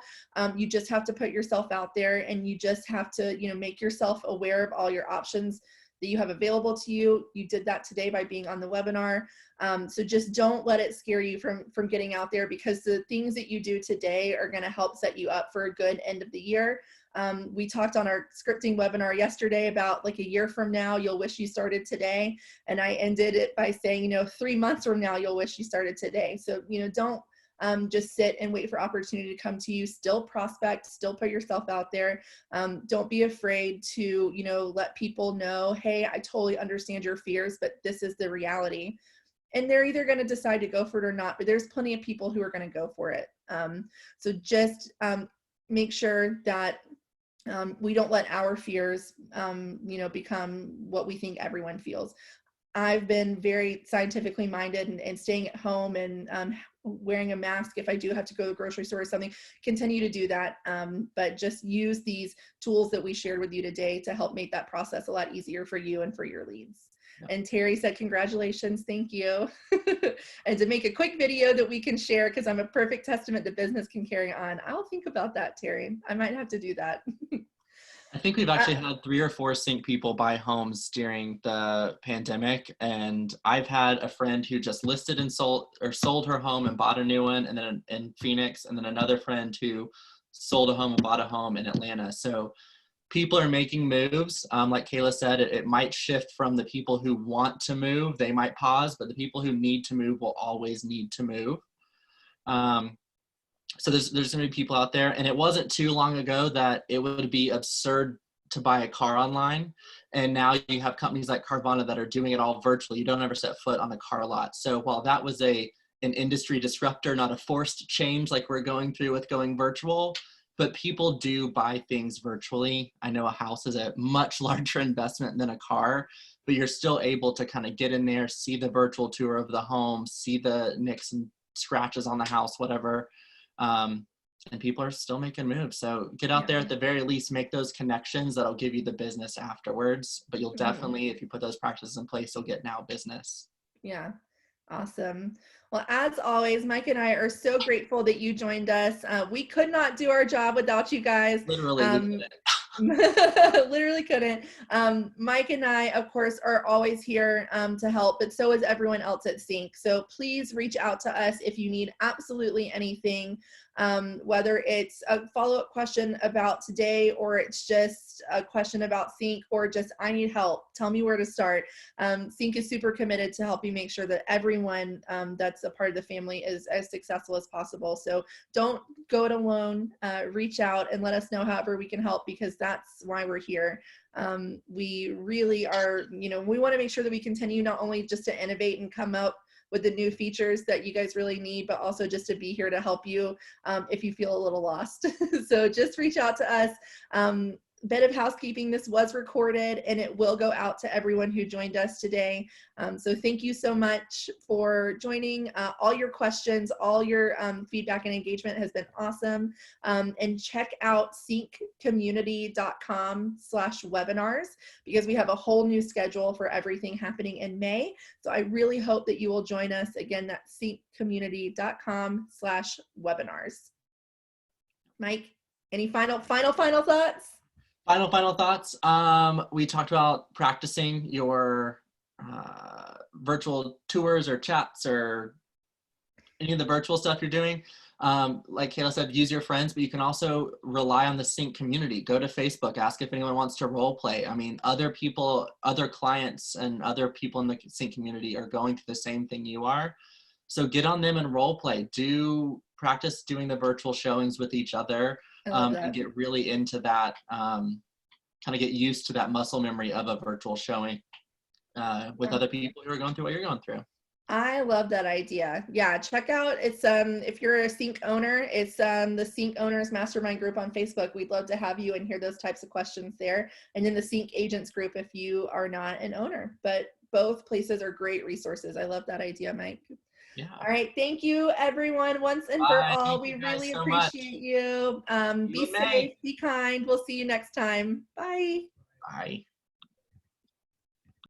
You just have to put yourself out there, and you just have to, you know, make yourself aware of all your options that you have available to you. You did that today by being on the webinar. So just don't let it scare you from getting out there, because the things that you do today are going to help set you up for a good end of the year. We talked on our scripting webinar yesterday about, like, a year from now, you'll wish you started today. And I ended it by saying, you know, 3 months from now, you'll wish you started today. So, you know, don't just sit and wait for opportunity to come to you. Still prospect, still put yourself out there. Don't be afraid to, you know, let people know, hey, I totally understand your fears, but this is the reality. And they're either going to decide to go for it or not, but there's plenty of people who are going to go for it. So just make sure that we don't let our fears, you know, become what we think everyone feels. I've been very scientifically minded and staying at home and wearing a mask if I do have to go to the grocery store or something. Continue to do that, but just use these tools that we shared with you today to help make that process a lot easier for you and for your leads. And Terry said, congratulations, thank you. And to make a quick video that we can share, because I'm a perfect testament that business can carry on. I'll think about that, Terry. I might have to do that. I think we've actually had 3 or 4 CINC people buy homes during the pandemic. And I've had a friend who just listed and sold her home and bought a new one, and then in Phoenix, and then another friend who sold a home and bought a home in Atlanta. So people are making moves. Like Kayla said, it might shift from the people who want to move, they might pause, but the people who need to move will always need to move. So there's going to be people out there, and it wasn't too long ago that it would be absurd to buy a car online. And now you have companies like Carvana that are doing it all virtually. You don't ever set foot on a car lot. So while that was an industry disruptor, not a forced change like we're going through with going virtual, but people do buy things virtually. I know a house is a much larger investment than a car, but you're still able to kind of get in there, see the virtual tour of the home, see the nicks and scratches on the house, whatever. And people are still making moves. So get out there at the very least, make those connections that'll give you the business afterwards. But you'll definitely, if you put those practices in place, you'll get now business. Yeah. Awesome. Well, as always, Mike and I are so grateful that you joined us. We could not do our job without you guys. Literally, we couldn't. Literally couldn't. Mike and I, of course, are always here to help, but so is everyone else at CINC. So please reach out to us if you need absolutely anything, whether it's a follow-up question about today, or it's just a question about CINC, or just I need help. Tell me where to start. CINC is super committed to helping make sure that everyone that's a part of the family is as successful as possible. So don't go it alone. Reach out and let us know however we can help, because that's why we're here. We really are, we want to make sure that we continue not only just to innovate and come up with the new features that you guys really need, but also just to be here to help you if you feel a little lost. So just reach out to us. Bit of housekeeping, this was recorded and it will go out to everyone who joined us today. So thank you so much for joining. All your questions, all your feedback and engagement has been awesome. And check out cincommunity.com/webinars, because we have a whole new schedule for everything happening in May. So I really hope that you will join us. Again, that's cincommunity.com/webinars. Mike, any final thoughts? Final thoughts. We talked about practicing your virtual tours or chats or any of the virtual stuff you're doing. Like Kayla said, use your friends, but you can also rely on the CINC community. Go to Facebook, ask if anyone wants to role play. I mean, other people, other clients and other people in the CINC community are going through the same thing you are. So get on them and role play. Practice doing the virtual showings with each other. And get really into that, kind of get used to that muscle memory of a virtual showing with other people who are going through what you're going through. I love that idea. Yeah, check out, it's if you're a CINC owner, it's the CINC Owners Mastermind group on Facebook. We'd love to have you and hear those types of questions there. And then the CINC Agents group if you are not an owner. But both places are great resources. I love that idea, Mike. Yeah. All right. Thank you, everyone, once and for all. We really appreciate you. Be safe, be kind. We'll see you next time. Bye. Bye.